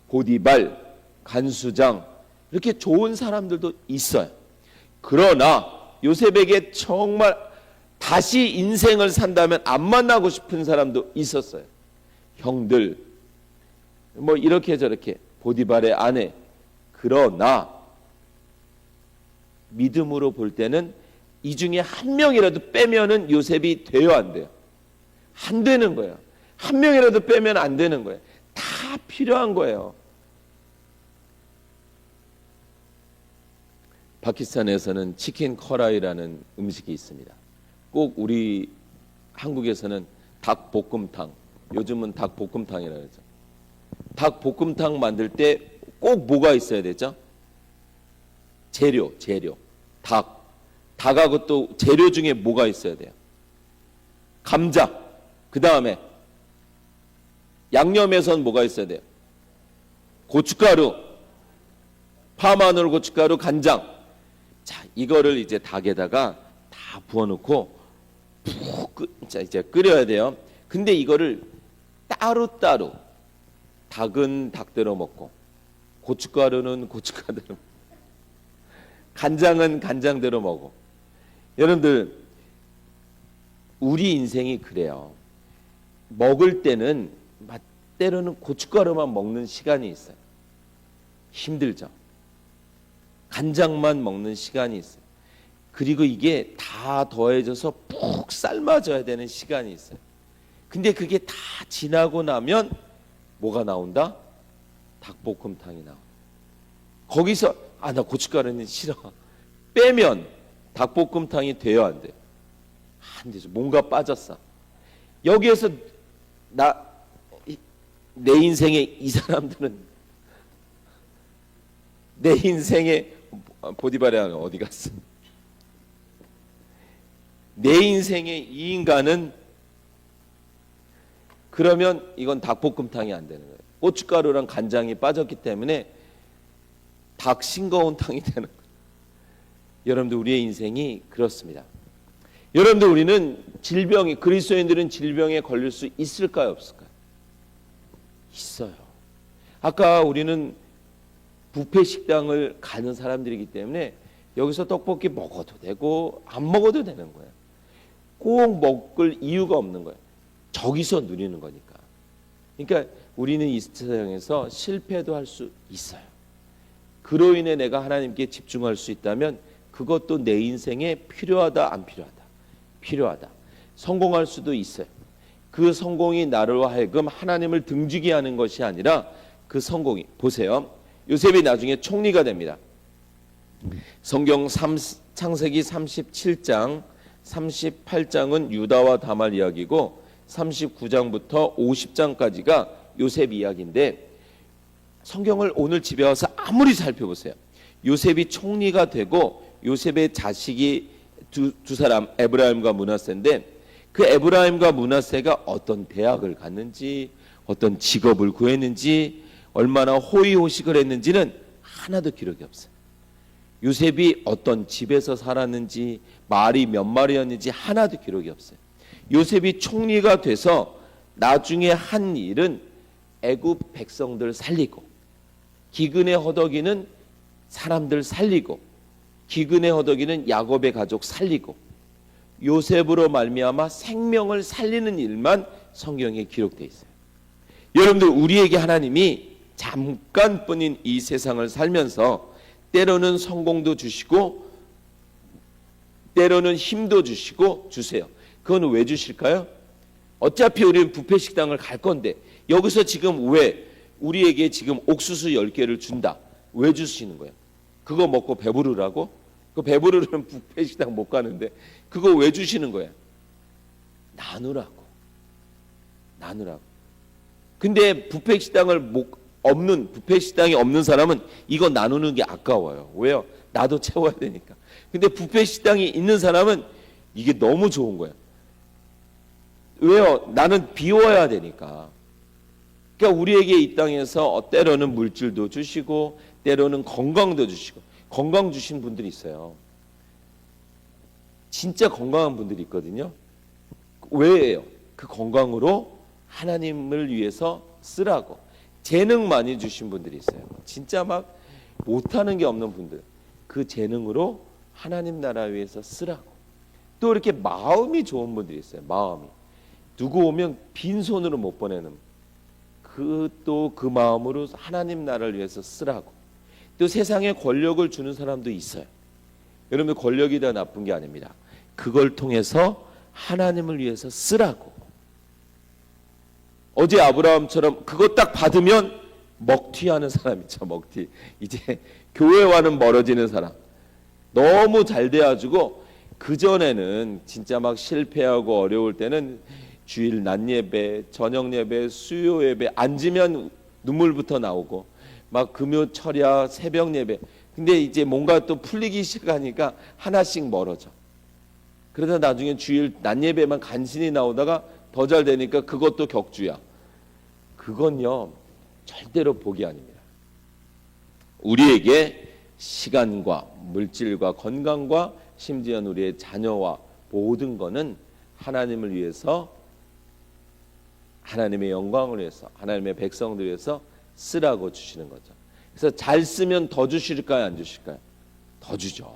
보디발, 간수장, 이렇게 좋은 사람들도 있어요. 그러나 요셉에게 정말 다시 인생을 산다면 안 만나고 싶은 사람도 있었어요. 형들, 뭐 이렇게 저렇게, 보디발의 아내. 그러나 믿음으로 볼 때는 이 중에 한 명이라도 빼면은 요셉이 돼요, 안 돼요? 안 되는 거예요. 한 명이라도 빼면 안 되는 거예요. 다 필요한 거예요. 파키스탄에서는 치킨 커라이라는 음식이 있습니다. 꼭 우리 한국에서는 닭볶음탕, 요즘은 닭볶음탕이라고 하죠. 닭볶음탕 만들 때 꼭 뭐가 있어야 되죠? 재료. 닭하고 또 재료 중에 뭐가 있어야 돼요? 감자. 그 다음에 양념에선 뭐가 있어야 돼요? 고춧가루, 파마늘, 고춧가루, 간장. 자, 이거를 이제 닭에다가 다 부어놓고 이제 끓여야 돼요. 근데 이거를 따로따로, 닭은 닭대로 먹고 고춧가루는 고춧가루대로, 간장은 간장대로 먹고. 여러분들, 우리 인생이 그래요. 먹을 때는 때로는 고춧가루만 먹는 시간이 있어요. 힘들죠. 간장만 먹는 시간이 있어요. 그리고 이게 다 더해져서 푹 삶아져야 되는 시간이 있어요. 근데 그게 다 지나고 나면 뭐가 나온다? 닭볶음탕이 나온다. 거기서 나 고춧가루는 싫어. 빼면 닭볶음탕이 돼요, 안 돼요? 안 되죠. 뭔가 빠졌어. 여기에서 내 인생에 이 사람들은, 내 인생에 보디발의 아내 어디 갔어? 내 인생에 이 인간은, 그러면 이건 닭볶음탕이 안 되는 거예요. 고춧가루랑 간장이 빠졌기 때문에 닭 싱거운 탕이 되는 거예요. 여러분들, 우리의 인생이 그렇습니다. 여러분들, 우리는 그리스도인들은 질병에 걸릴 수 있을까요, 없을까요? 있어요. 아까 우리는 뷔페 식당을 가는 사람들이기 때문에 여기서 떡볶이 먹어도 되고 안 먹어도 되는 거예요. 꼭 먹을 이유가 없는 거예요. 저기서 누리는 거니까. 그러니까 우리는 이 세상에서 실패도 할 수 있어요. 그로 인해 내가 하나님께 집중할 수 있다면 그것도 내 인생에 필요하다, 안 필요하다? 필요하다. 성공할 수도 있어요. 그 성공이 나로 하여금 하나님을 등지게 하는 것이 아니라, 그 성공이, 보세요, 요셉이 나중에 총리가 됩니다. 성경 창세기 37장 38장은 유다와 다말 이야기고 39장부터 50장까지가 요셉 이야기인데, 성경을 오늘 집에 와서 아무리 살펴보세요. 요셉이 총리가 되고 요셉의 자식이 두 사람, 에브라임과 므낫세인데, 그 에브라임과 므낫세가 어떤 대학을 갔는지, 어떤 직업을 구했는지, 얼마나 호의호식을 했는지는 하나도 기록이 없어요. 요셉이 어떤 집에서 살았는지, 말이 몇 마리였는지 하나도 기록이 없어요. 요셉이 총리가 돼서 나중에 한 일은 애굽 백성들 살리고, 기근에 허덕이는 사람들 살리고, 기근에 허덕이는 야곱의 가족 살리고, 요셉으로 말미암아 생명을 살리는 일만 성경에 기록되어 있어요. 여러분들, 우리에게 하나님이 잠깐뿐인 이 세상을 살면서 때로는 성공도 주시고 때로는 힘도 주시고 주세요. 그건 왜 주실까요? 어차피 우리는 뷔페 식당을 갈 건데 여기서 지금 왜 우리에게 지금 옥수수 10개를 준다? 왜 주시는 거예요? 그거 먹고 배부르라고? 그 배부르면 뷔페 식당 못 가는데 그거 왜 주시는 거예요? 나누라고. 근데 뷔페 식당이 없는 사람은 이거 나누는 게 아까워요. 왜요? 나도 채워야 되니까. 근데 뷔페 식당이 있는 사람은 이게 너무 좋은 거예요. 왜요? 나는 비워야 되니까. 그러니까 우리에게 이 땅에서 때로는 물질도 주시고 때로는 건강도 주시고, 건강 주신 분들이 있어요. 진짜 건강한 분들이 있거든요. 왜예요? 그 건강으로 하나님을 위해서 쓰라고. 재능 많이 주신 분들이 있어요. 진짜 막 못하는 게 없는 분들, 그 재능으로 하나님 나라 위해서 쓰라고. 또 이렇게 마음이 좋은 분들이 있어요. 마음이 누구 오면 빈손으로 못 보내는, 또 그 마음으로 하나님 나라를 위해서 쓰라고. 또 세상에 권력을 주는 사람도 있어요. 여러분, 권력이 다 나쁜 게 아닙니다. 그걸 통해서 하나님을 위해서 쓰라고. 어제 아브라함처럼 그거 딱 받으면 먹튀하는 사람 있죠. 먹튀. 이제 교회와는 멀어지는 사람. 너무 잘 돼가지고 그전에는 진짜 막 실패하고 어려울 때는 주일 낮 예배, 저녁 예배, 수요 예배 앉으면 눈물부터 나오고, 막 금요 철야 새벽 예배. 근데 이제 뭔가 또 풀리기 시작하니까 하나씩 멀어져. 그러다 나중에 주일 낮 예배만 간신히 나오다가 더 잘 되니까 그것도 격주야. 그건요 절대로 복이 아닙니다. 우리에게 시간과 물질과 건강과 심지어 우리의 자녀와 모든 거는 하나님을 위해서, 하나님의 영광을 위해서, 하나님의 백성들 위해서 쓰라고 주시는 거죠. 그래서 잘 쓰면 더 주실까요, 안 주실까요? 더 주죠.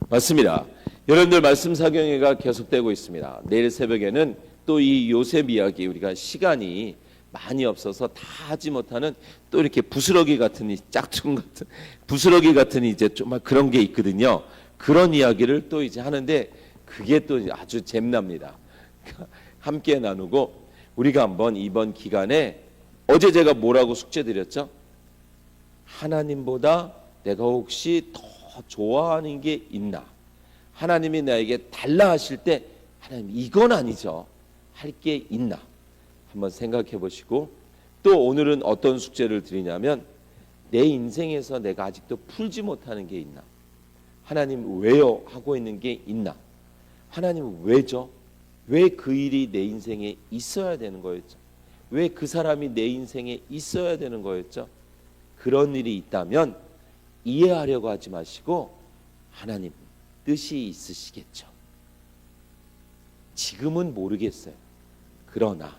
맞습니다. 여러분들, 말씀 사경회가 계속되고 있습니다. 내일 새벽에는 또 이 요셉 이야기, 우리가 시간이 많이 없어서 다 하지 못하는 또 이렇게 부스러기 같은, 이 짝퉁 같은 부스러기 같은 이제 좀 그런 게 있거든요. 그런 이야기를 또 이제 하는데 그게 또 아주 잼납니다. 함께 나누고, 우리가 한번 이번 기간에, 어제 제가 뭐라고 숙제 드렸죠? 하나님보다 내가 혹시 더 좋아하는 게 있나? 하나님이 나에게 달라 하실 때 하나님 이건 아니죠, 할 게 있나? 한번 생각해 보시고, 또 오늘은 어떤 숙제를 드리냐면, 내 인생에서 내가 아직도 풀지 못하는 게 있나? 하나님 왜요? 하고 있는 게 있나? 하나님 왜죠? 왜 그 일이 내 인생에 있어야 되는 거였죠? 왜 그 사람이 내 인생에 있어야 되는 거였죠? 그런 일이 있다면 이해하려고 하지 마시고 하나님 뜻이 있으시겠죠. 지금은 모르겠어요. 그러나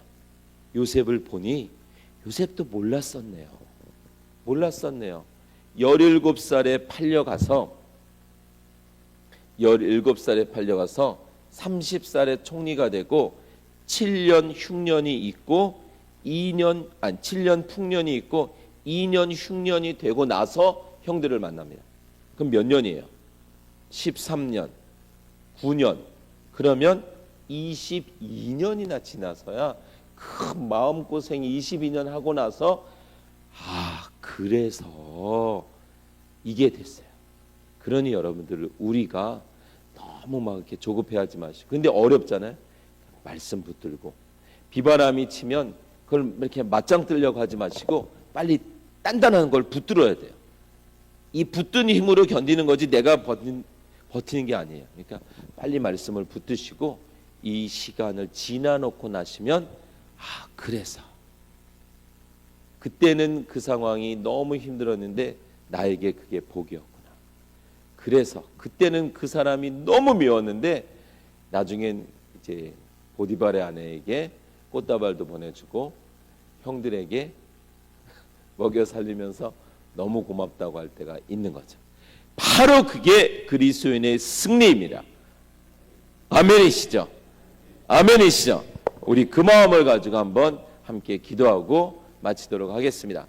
요셉을 보니 요셉도 몰랐었네요. 17살에 팔려가서 30살에 총리가 되고 7년 흉년이 있고 7년 풍년이 있고 2년 흉년이 되고 나서 형들을 만납니다. 그럼 몇 년이에요? 13년, 9년. 그러면 22년이나 지나서야 큰 마음고생이 22년 하고 나서 그래서 이게 됐어요. 그러니 여러분들, 우리가 너무 막 이렇게 조급해하지 마시고. 근데 어렵잖아요. 말씀 붙들고 비바람이 치면 그걸 이렇게 맞짱 뜨려고 하지 마시고 빨리 단단한 걸 붙들어야 돼요. 이 붙든 힘으로 견디는 거지 내가 버티는 게 아니에요. 그러니까 빨리 말씀을 붙드시고 이 시간을 지나놓고 나시면 그래서 그때는 그 상황이 너무 힘들었는데 나에게 그게 복이었구나. 그래서 그때는 그 사람이 너무 미웠는데 나중엔 이제 보디발의 아내에게 꽃다발도 보내주고 형들에게 먹여 살리면서 너무 고맙다고 할 때가 있는 거죠. 바로 그게 그리스도인의 승리입니다. 아멘이시죠? 아멘이시죠? 우리 그 마음을 가지고 한번 함께 기도하고 마치도록 하겠습니다.